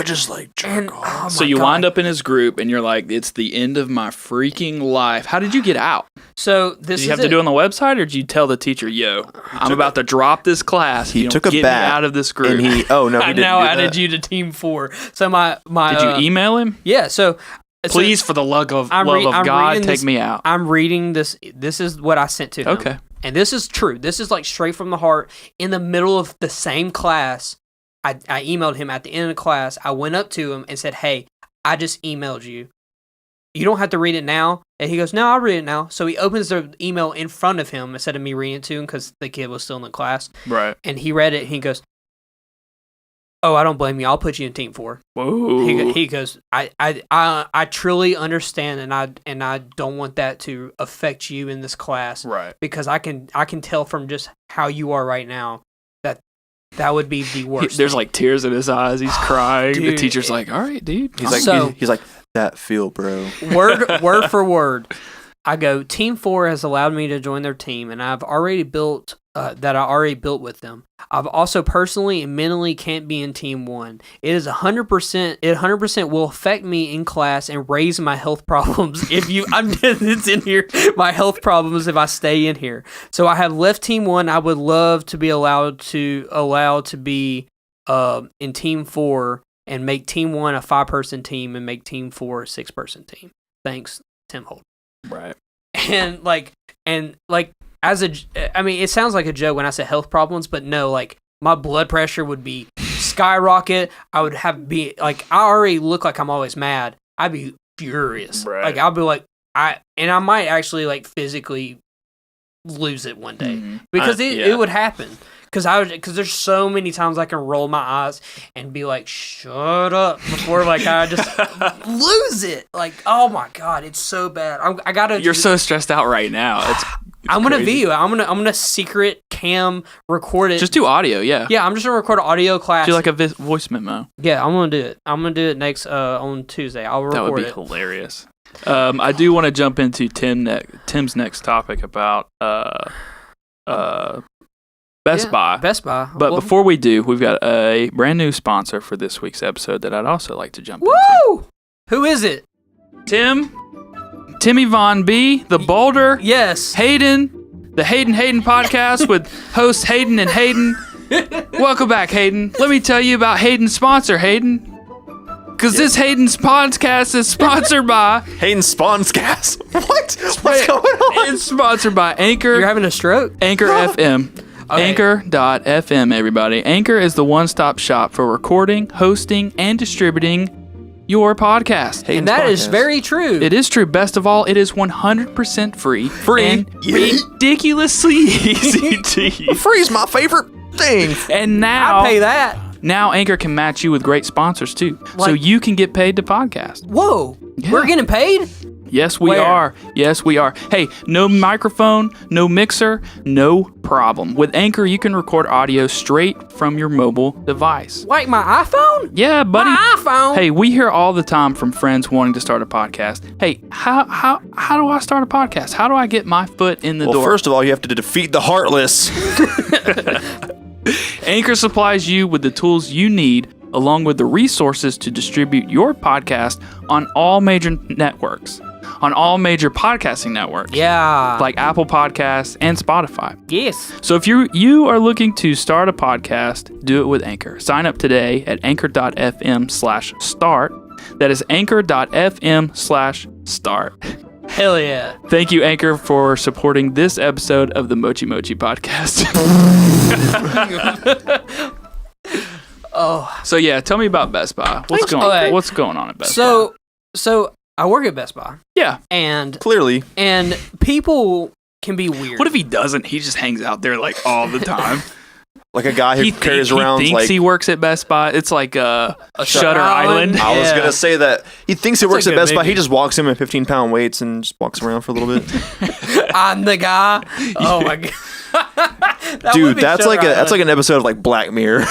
just like jerk off. So you wind up in his group, and you're like, "It's the end of my freaking life." How did you get out? So did you have to do it on the website, or did you tell the teacher, "Yo, I'm about to drop this class. He took a get bat me out of this group." And he didn't now do added that. you to Team 4. So my did you email him? Yeah. So please, for the love of God, take me out. I'm reading this. This is what I sent to him. Okay. And this is true. This is like straight from the heart. In the middle of the same class, I emailed him at the end of the class. I went up to him and said, hey, I just emailed you. You don't have to read it now. And he goes, no, I'll read it now. So he opens the email in front of him instead of me reading it to him because the kid was still in the class. Right. And he read it and he goes, oh, I don't blame you. I'll put you in Team 4. Whoa. He goes, I truly understand, and I don't want that to affect you in this class, right? Because I can tell from just how you are right now that would be the worst. There's like tears in his eyes. He's crying. Dude, the teacher's like, "All right, dude." He's like that feel, bro. Word for word. I go, Team 4 has allowed me to join their team, and I've already built that I already built with them. I've also personally and mentally can't be in Team 1. It is 100%. It 100% will affect me in class and raise my health problems. It's in here. My health problems if I stay in here. So I have left Team 1. I would love to be allowed to be in Team 4 and make Team 1 a 5-person team and make Team 4 a 6-person team. Thanks, Tim Holt. Right. And it sounds like a joke when I say health problems, but no, like my blood pressure would be skyrocket. I would I already look like I'm always mad. I'd be furious. Right. Like I'll be like, I might actually like physically lose it one day because it would happen. Because there's so many times I can roll my eyes and be like, shut up, before like I just lose it. Like, oh my God, it's so bad. You're so stressed out right now. I'm gonna video it. I'm gonna secret cam record it. Just do audio, yeah. Yeah, I'm just gonna record an audio class. Do like a voice memo. Yeah, I'm gonna do it. I'm gonna do it next on Tuesday. I'll record it. That would be hilarious. I do want to jump into Tim's next topic about Best Buy. Best Buy. But before we do, we've got a brand new sponsor for this week's episode that I'd also like to jump into. Woo! Who is it? Timmy Von B, the Boulder. Yes. Hayden, the Hayden podcast with hosts Hayden and Hayden. Welcome back, Hayden. Let me tell you about Hayden's sponsor, Hayden. Because this Hayden's podcast is sponsored by... Hayden's Spawnscast. What? What's going on? It's sponsored by Anchor. You're having a stroke? Anchor FM. Okay. Anchor.fm, everybody. Anchor is the one-stop shop for recording, hosting, and distributing your podcast. And that is very true. It is true. Best of all, it is 100% free. And ridiculously easy to use. Free is my favorite thing. And now... I pay that. Now Anchor can match you with great sponsors, too. So you can get paid to podcast. Whoa. Yeah. We're getting paid? Yes, we are. Yes, we are. Hey, no microphone, no mixer, no problem. With Anchor, you can record audio straight from your mobile device. Like my iPhone? Yeah, buddy. My iPhone? Hey, we hear all the time from friends wanting to start a podcast. Hey, how do I start a podcast? How do I get my foot in the door? Well, first of all, you have to defeat the Heartless. Anchor supplies you with the tools you need, along with the resources to distribute your podcast on all major networks. On all major podcasting networks. Yeah. Like Apple Podcasts and Spotify. Yes. So if you are looking to start a podcast, do it with Anchor. Sign up today at anchor.fm/start. That is anchor.fm/start. Hell yeah. Thank you, Anchor, for supporting this episode of the Mochi podcast. Oh. So yeah, tell me about Best Buy. What's going on at Best Buy? So I work at Best Buy. Yeah. And clearly. And people can be weird. What if he doesn't? He just hangs out there like all the time. Like a guy who carries around he thinks he works at Best Buy. It's like a Shutter Island. I was gonna say that he thinks he works at Best Buy. He just walks in with 15-pound weights and just walks around for a little bit. I'm the guy. Oh my god, dude, that's like an episode of like Black Mirror.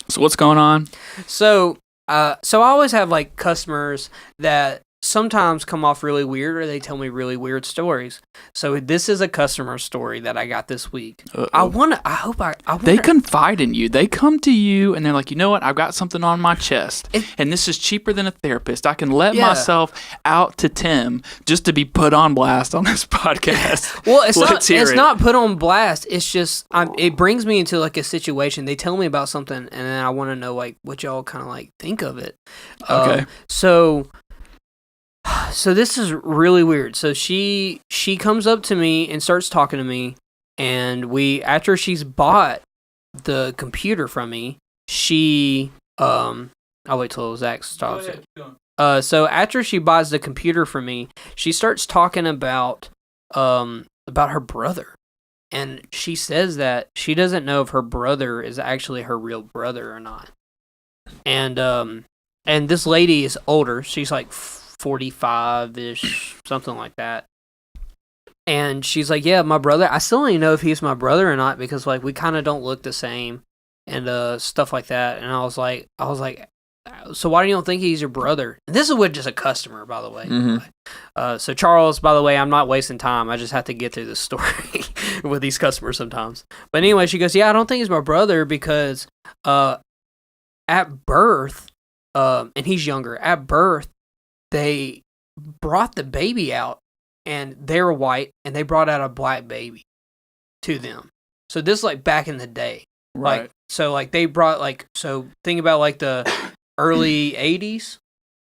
So what's going on? So I always have like customers that sometimes come off really weird, or they tell me really weird stories. So this is a customer story that I got this week. Uh-oh. They confide in you. They come to you and they're like, you know what? I've got something on my chest, and this is cheaper than a therapist. I can let myself out to Tim just to be put on blast on this podcast. Well, it's not put on blast. It's just it brings me into like a situation. They tell me about something, and then I want to know like what y'all kind of like think of it. Okay. So this is really weird. So she comes up to me and starts talking to me, and after she's bought the computer from me, I'll wait till Zach stops it. So after she buys the computer from me, she starts talking about her brother, and she says that she doesn't know if her brother is actually her real brother or not. And this lady is older. She's like 45-ish, something like that. And she's like, yeah, my brother, I still don't even know if he's my brother or not, because like we kind of don't look the same and stuff like that. And I was like, so why do you don't think he's your brother? And this is with just a customer, by the way. Mm-hmm. So Charles, by the way, I'm not wasting time. I just have to get through this story with these customers sometimes. But anyway, she goes, yeah, I don't think he's my brother because at birth, and he's younger, at birth, they brought the baby out, and they were white, and they brought out a black baby to them. So this is like back in the day. Right. Like, so like they brought so think about like the early 80s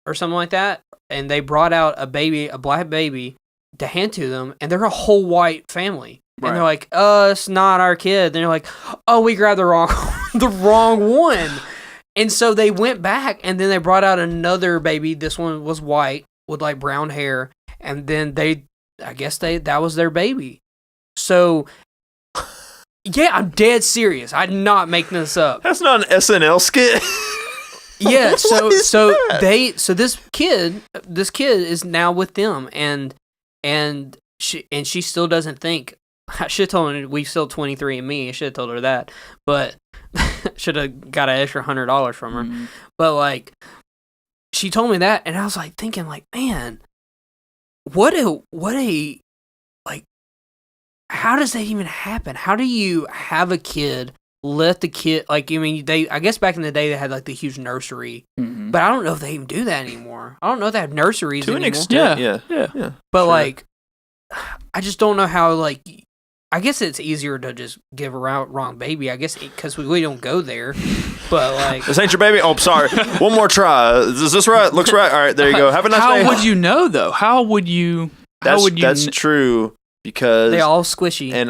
or something like that, and they brought out a black baby to hand to them, and they're a whole white family. Right. And they're like, it's not our kid. And they're like, oh, we grabbed the wrong one. And so they went back, and then they brought out another baby. This one was white with like brown hair, and then I guess that was their baby. So yeah, I'm dead serious. I'm not making this up. That's not an SNL skit. Yeah, so that? This kid is now with them, and she still doesn't think. I should have told her we still 23andMe. I should have told her that, but should have got an extra $100 from her. Mm-hmm. But like, she told me that, and I was like thinking, like, man, what a like, how does that even happen? How do you have a kid? Let the kid, like, I mean, I guess back in the day they had like the huge nursery, but I don't know if they even do that anymore. I don't know if they have nurseries to anymore. an extent, yeah. But sure. like, I just don't know how. Like, I guess it's easier to just give a wrong baby. I guess because we don't go there. But like, this ain't your baby. Oh, sorry. One more try. Is this right? Looks right. All right, there you go. Have a nice day. How would you know though? How would you? That's true. Because they all squishy. And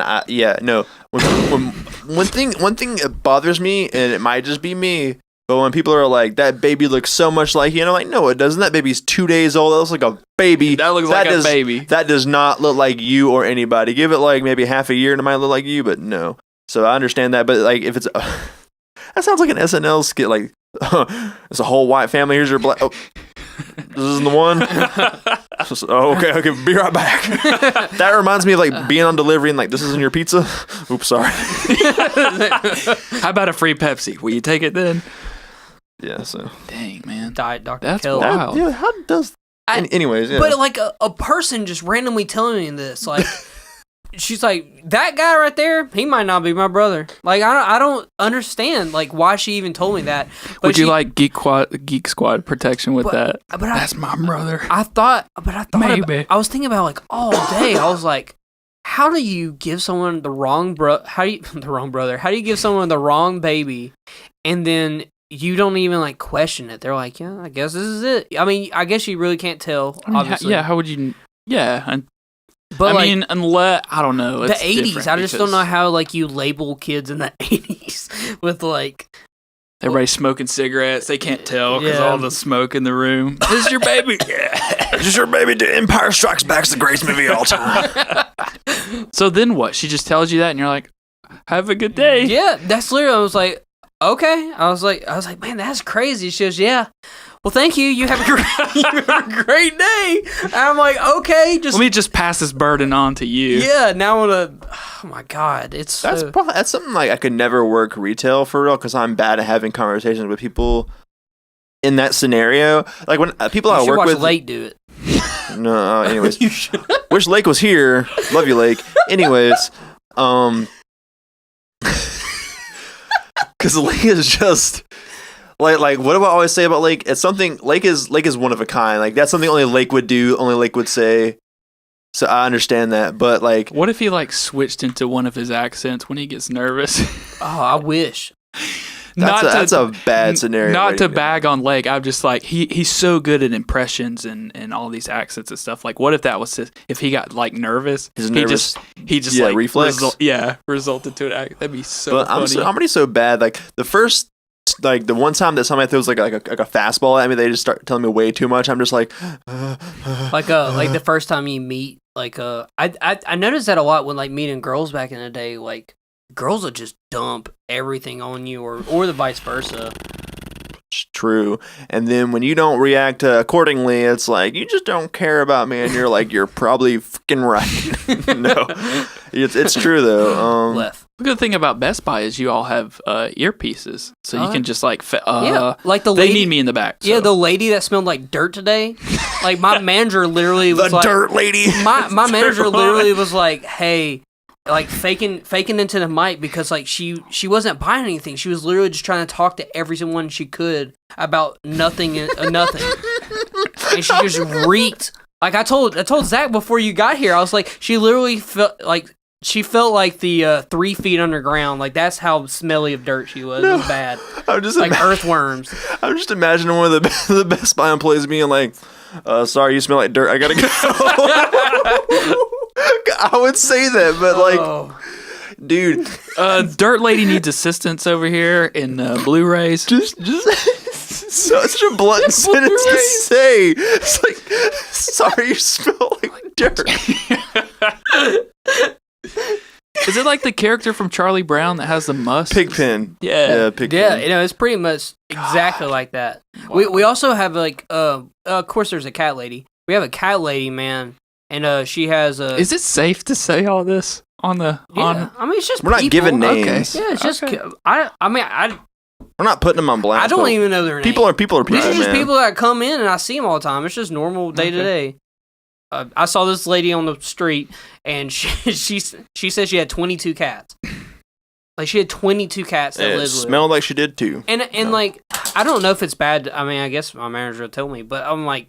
one thing that bothers me, and it might just be me, but when people are like, that baby looks so much like you, and I'm like, no, it doesn't. That baby's 2 days old. That looks like a baby. That looks like a baby. That does not look like you or anybody. Give it like maybe half a year and it might look like you, but no. So I understand that, but like if it's that sounds like an SNL skit. Like it's a whole white family. Here's your black. Oh, this isn't the one. Okay, be right back. That reminds me of like being on delivery and like, this isn't your pizza. Oops, sorry. How about a free Pepsi? Will you take it then? Yeah. So dang, man, Diet Dr. That's Kelly. wild. Yeah, how does? Anyways, yeah. But like a person just randomly telling me this, like. She's like, that guy right there, he might not be my brother. Like, I don't understand, like, why she even told me that. But would you like Geek Squad protection with that? But that's my brother. I thought Maybe. I was thinking about, like, all day. I was like, how do you give someone the wrong brother? How do you give someone the wrong baby, and then you don't even, like, question it? They're like, yeah, I guess this is it. I mean, I guess you really can't tell, obviously. How would you... Yeah, but I mean, unless I don't know, the 80s. I just don't know how like you label kids in the 80s with like everybody smoking cigarettes. They can't tell because all the smoke in the room. This is your baby. Yeah, this is your baby. The Empire Strikes Back's the greatest movie of all time. So then what? She just tells you that, and you're like, "Have a good day." Yeah, that's literally. I was like, okay. I was like, man, that's crazy. She goes, yeah. Well, thank you. You have a great day. And I'm like, okay, just let me just pass this burden on to you. Yeah, now I'm gonna. Oh my god, that's something like I could never work retail for real because I'm bad at having conversations with people in that scenario. Like when people I work with, Lake do it. No, anyways, you should. Wish Lake was here. Love you, Lake. Anyways, because Lake is just. Like, what do I always say about Lake? It's something. Lake is one of a kind. Like that's something only Lake would do. Only Lake would say. So I understand that, but like, what if he like switched into one of his accents when he gets nervous? Oh, I wish. That's a bad scenario. Not to bag on Lake. I'm just like he's so good at impressions and all these accents and stuff. Like, what if that was if he got like nervous? He just like reflex. Resulted to an act. That'd be so funny. I'm already so bad. Like the first. Like the one time that somebody throws like a fastball at me, they just start telling me way too much. I'm just like like the first time you meet, like I noticed that a lot when like meeting girls back in the day. Like girls will just dump everything on you, or the vice versa. It's true. And then when you don't react accordingly, it's like you just don't care about me, and you're like you're probably fucking right. No, it's true though. The good thing about Best Buy is you all have earpieces, so you can just like, like the they lady, need me in the back. So. Yeah, the lady that smelled like dirt today. Like my manager literally was the dirt lady. My manager literally was like, "Hey," like faking into the mic because like she wasn't buying anything. She was literally just trying to talk to everyone she could about nothing, nothing, and she just reeked. Like I told Zach before you got here, I was like, she literally felt like. She felt like the 3 feet underground. Like, that's how smelly of dirt she was. It was bad. I'm just like earthworms. I'm just imagining one of the Best Buy employees being like, sorry, you smell like dirt. I gotta go. I would say that, but dude. Dirt Lady needs assistance over here in Blu-rays. Just such a blunt sentence to say. It's like, sorry, you smell like dirt. Is it like the character from Charlie Brown that has the musk? Pigpen. Yeah, Pigpen. Yeah, it's pretty much exactly like that. Wow. We also have like of course there's a cat lady. We have a cat lady, man, and she has a. Is it safe to say all this on the? Yeah, on... I mean it's just we're not giving names. Okay. Yeah, it's just we're not putting them on blast. I don't even know their names. People are people. These are just man. people that come in and I see them all the time. It's just normal day to day. I saw this lady on the street, and she said she had 22 cats. Like she had 22 cats that lived with her. It smelled like she did too. And like I don't know if it's bad. I mean, I guess my manager will tell me, but I'm like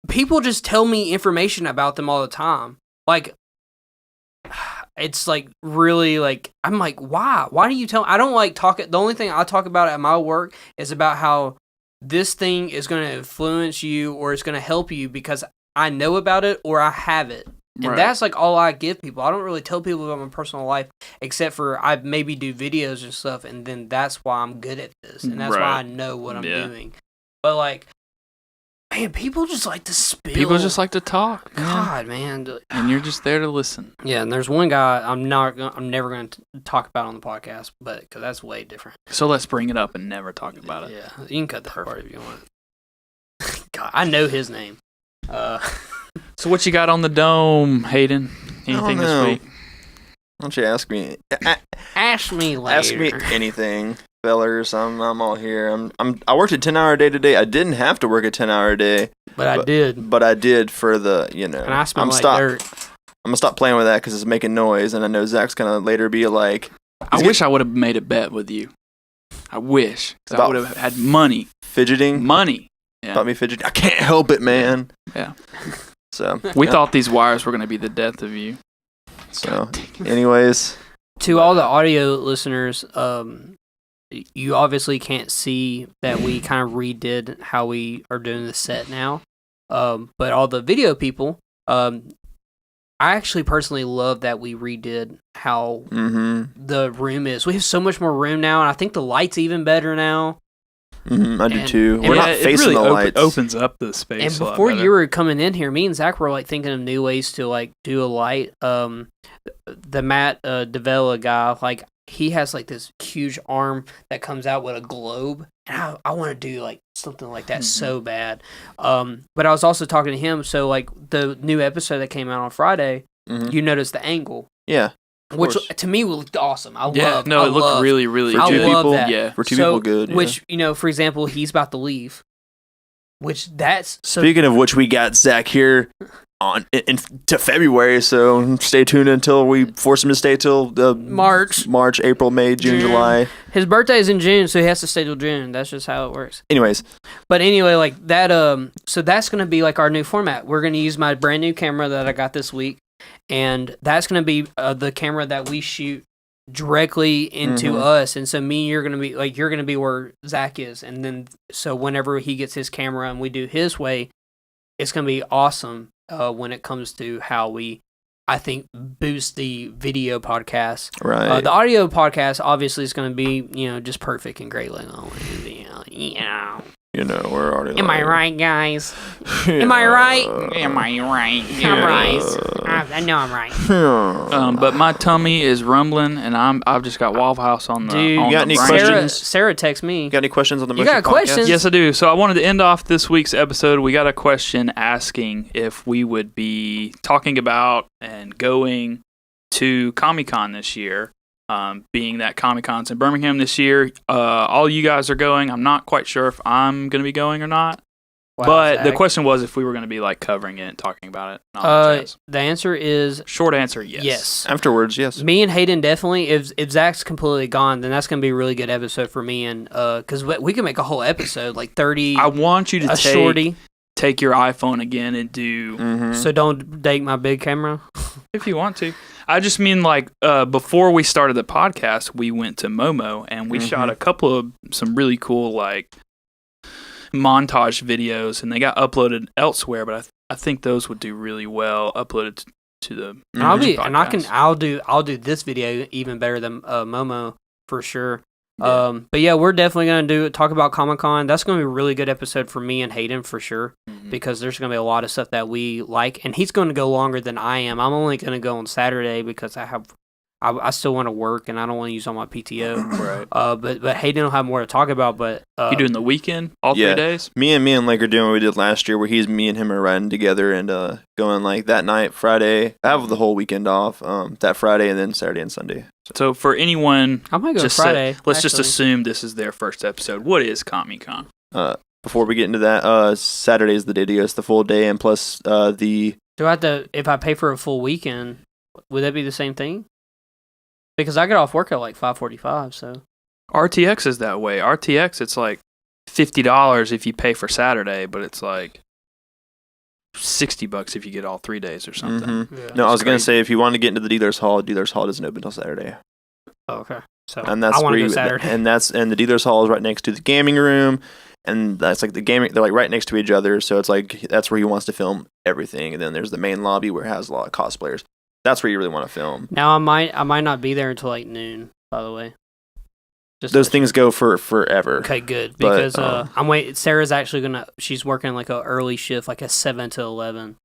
people just tell me information about them all the time. Like it's like really like I'm like why do you tell? I don't like talk. The only thing I talk about at my work is about how this thing is going to influence you or it's going to help you because I know about it or I have it. And that's like all I give people. I don't really tell people about my personal life except for I maybe do videos and stuff and then that's why I'm good at this. And that's why I know what I'm doing. But like, man, people just like to spill. People just like to talk. God, man. And you're just there to listen. Yeah, and there's one guy I'm never going to talk about on the podcast, but because that's way different. So let's bring it up and never talk about it. Yeah, you can cut that part if you want. God, I know his name. So what you got on the dome, Hayden? Anything this week? Why don't you ask me? Ask me later. Ask me anything, fellers. I'm all here. I worked a 10-hour day today. I didn't have to work a 10-hour day, but I did. But I did for the And I smell like dirt. I'm gonna stop playing with that because it's making noise, and I know Zach's gonna later be like. I wish I would have made a bet with you. I wish because I would have had money. Fidgeting. Money. Yeah. About me fidgeting. I can't help it, man. Yeah. So we thought these wires were going to be the death of you. So, anyways, to all the audio listeners, you obviously can't see that we kind of redid how we are doing the set now. But all the video people, I actually personally love that we redid how the room is. We have so much more room now, and I think the light's even better now. I do too. We're not facing the lights. It opens up the space. And before you were coming in here, me and Zach were like thinking of new ways to like do a light. The Matt Davella guy, like he has like this huge arm that comes out with a globe, and I want to do like something like that so bad. But I was also talking to him, so like the new episode that came out on Friday, you noticed the angle. Yeah. Which to me looked awesome. It looked really, really for good. Two people, that. Yeah, for two people, good. Which, for example, he's about to leave. Which that's so. Speaking of which, we got Zach here to February, so stay tuned until we force him to stay till March, April, May, June, July. His birthday is in June, so he has to stay till June. That's just how it works. But anyway, like that. So that's gonna be like our new format. We're gonna use my brand new camera that I got this week. And that's going to be the camera that we shoot directly into us. And so me and you're going to be where Zach is. And then, so whenever he gets his camera and we do his way, it's going to be awesome when it comes to how we, I think, boost the video podcast. Right. The audio podcast obviously is going to be, just perfect and great. Like, we're already. Am I right, guys? Am I right? Am I right? I'm right. I know I'm right. But my tummy is rumbling, and I've just got Waffle House on the. Dude, you got any questions? Sarah texted me. You got any questions on the? You got questions? Yes, I do. So I wanted to end off this week's episode. We got a question asking if we would be talking about and going to Comic-Con this year. Being that Comic-Con's in Birmingham this year, all you guys are going. I'm not quite sure if I'm going to be going or not. Wow, but Zach. The question was if we were going to be like covering it and talking about it. The answer is... Short answer, yes. Yes. Afterwards, yes. Me and Hayden definitely. If Zach's completely gone, then that's going to be a really good episode for me. And because we can make a whole episode, like 30... I want you to take your iPhone again and do... Mm-hmm. So don't take my big camera? If you want to. I just mean like before we started the podcast, we went to Momo and we shot a couple of some really cool like montage videos, and they got uploaded elsewhere. But I think those would do really well uploaded to the. I'll do this video even better than Momo for sure. Yeah. But yeah, we're definitely gonna talk about Comic-Con. That's gonna be a really good episode for me and Hayden for sure, because there's gonna be a lot of stuff that we like, and he's gonna go longer than I am. I'm only gonna go on Saturday because I still want to work and I don't want to use all my PTO. Right. But Hayden will have more to talk about. But you doing the weekend all 3 days? Me and Lake are doing what we did last year, where me and him are riding together and going like that night, Friday. I have the whole weekend off. That Friday and then Saturday and Sunday. So for anyone, I might go Friday. Let's just assume this is their first episode. What is Comic-Con? Before we get into that, Saturday is the day to go. It's the full day, and plus the. Do I have to? If I pay for a full weekend, would that be the same thing? Because I get off work at like 5:45, so. RTX is that way. RTX, it's like $50 if you pay for Saturday, but it's like $60 if you get all 3 days or something. Mm-hmm. Yeah. No, I was gonna say if you want to get into the dealer's hall doesn't open until Saturday. Oh, okay. So and that's I want to go Saturday. And the dealer's hall is right next to the gaming room, and that's like the gaming. They're like right next to each other, so it's like that's where he wants to film everything. And then there's the main lobby where it has a lot of cosplayers. That's where you really want to film. Now I might not be there until like noon. By the way, those things go for forever. Okay, good, because I'm waiting. Sarah's actually she's working like a early shift, like a 7 to 11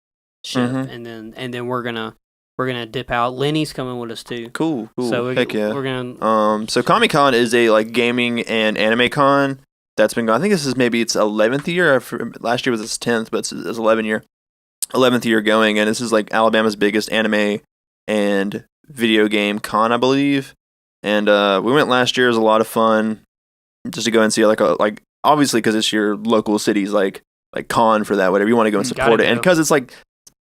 shift, and then we're gonna dip out. Lenny's coming with us too. Cool. So heck yeah. We're gonna. So Comic-Con is a like gaming and anime con that's been going. I think this is maybe its 11th year. Last year was its 10th, but it's 11th year going, and this is like Alabama's biggest anime and video game con, I believe. And we went last year. It was a lot of fun just to go and see like obviously because it's your local city's like con for that, whatever you want to go and support it, and because it's like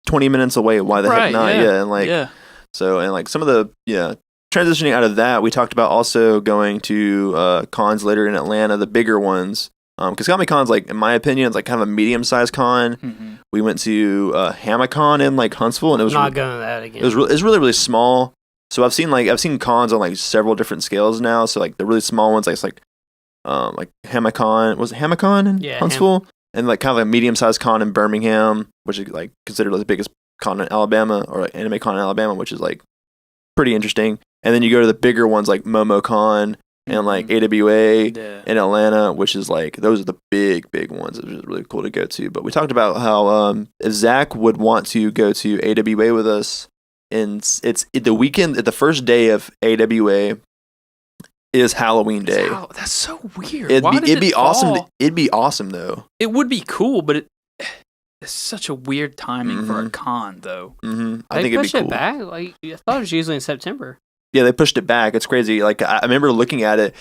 20 minutes away, why the heck not? So and like some of the transitioning out of that, we talked about also going to cons later in Atlanta, the bigger ones. Because Comic-Con's, like, in my opinion, it's like kind of a medium-sized con. Mm-hmm. We went to Hamacon in like Huntsville, and it was not going to that again. It's really really small. So I've seen cons on like several different scales now. So like the really small ones, like Hamacon, was it Hamacon in Huntsville, and like kind of like a medium-sized con in Birmingham, which is like considered like the biggest con in Alabama, or like anime con in Alabama, which is like pretty interesting. And then you go to the bigger ones like MomoCon. And like AWA in Atlanta, which is like those are the big ones. It was really cool to go to. But we talked about how if Zach would want to go to AWA with us, and it's the weekend, the first day of AWA is Halloween Day. That's so weird. It'd be awesome. It'd be awesome though. It would be cool, but it's such a weird timing for a con though. Mm-hmm. I think it'd be cool. Push it back. Like I thought it was usually in September. Yeah, they pushed it back. It's crazy. Like I remember looking at it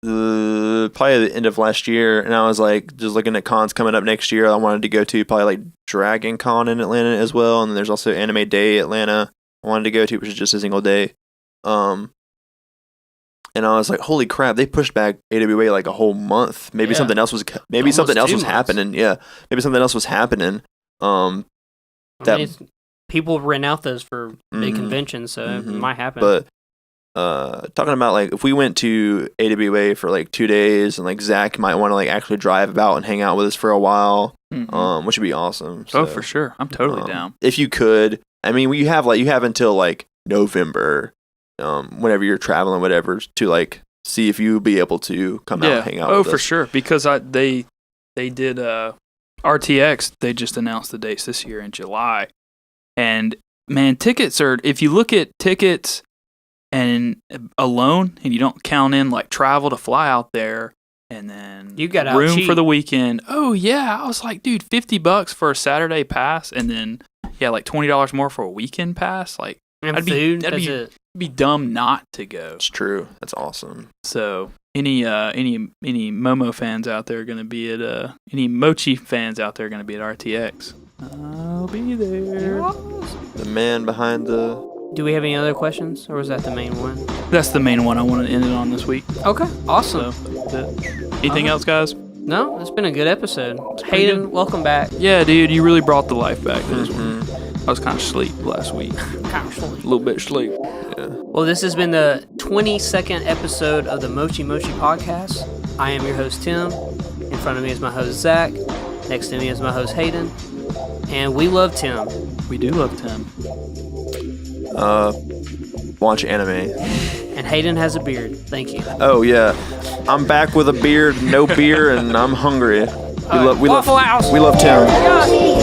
probably at the end of last year, and I was like just looking at cons coming up next year. I wanted to go to probably like Dragon Con in Atlanta as well, and then there's also Anime Day Atlanta I wanted to go to, which is just a single day. And I was like, holy crap! They pushed back AWA like a whole month. Maybe something else was happening. Yeah, maybe something else was happening. People rent out those for big conventions, so it might happen. But talking about like if we went to AWA for like 2 days, and like Zach might want to like actually drive about and hang out with us for a while, which would be awesome. So, for sure, I'm totally down. If you could, I mean, you have until like November, whenever you're traveling, whatever, to like see if you'll be able to come out and hang out. with us. For sure, because they did RTX. They just announced the dates this year in July. And man, tickets are, if you look at tickets and alone, and you don't count in like travel to fly out there, and then you got room for the weekend. Oh yeah, I was like, dude, $50 for a Saturday pass, and then like $20 more for a weekend pass. Like And food. That's it. It'd be dumb not to go. It's true. That's awesome. So any Momo fans out there are going to be at any Mochi fans out there are going to be at RTX. I'll be there. The man behind the. Do we have any other questions, or was that the main one? That's the main one I wanted to end it on this week. Okay, awesome. So, anything else, guys? No, it's been a good episode. Hayden, welcome back. Yeah, dude, you really brought the life back to this one. I was kind of asleep last week. Kind of asleep. A little bit asleep. Yeah. Well, this has been the 22nd episode of the Mochi podcast. I am your host, Tim. In front of me is my host, Zach. Next to me is my host, Hayden. And we love Tim. We do love Tim. Watch anime. And Hayden has a beard. Thank you. Oh, yeah. I'm back with a beard, no beer, and I'm hungry. We love Tim.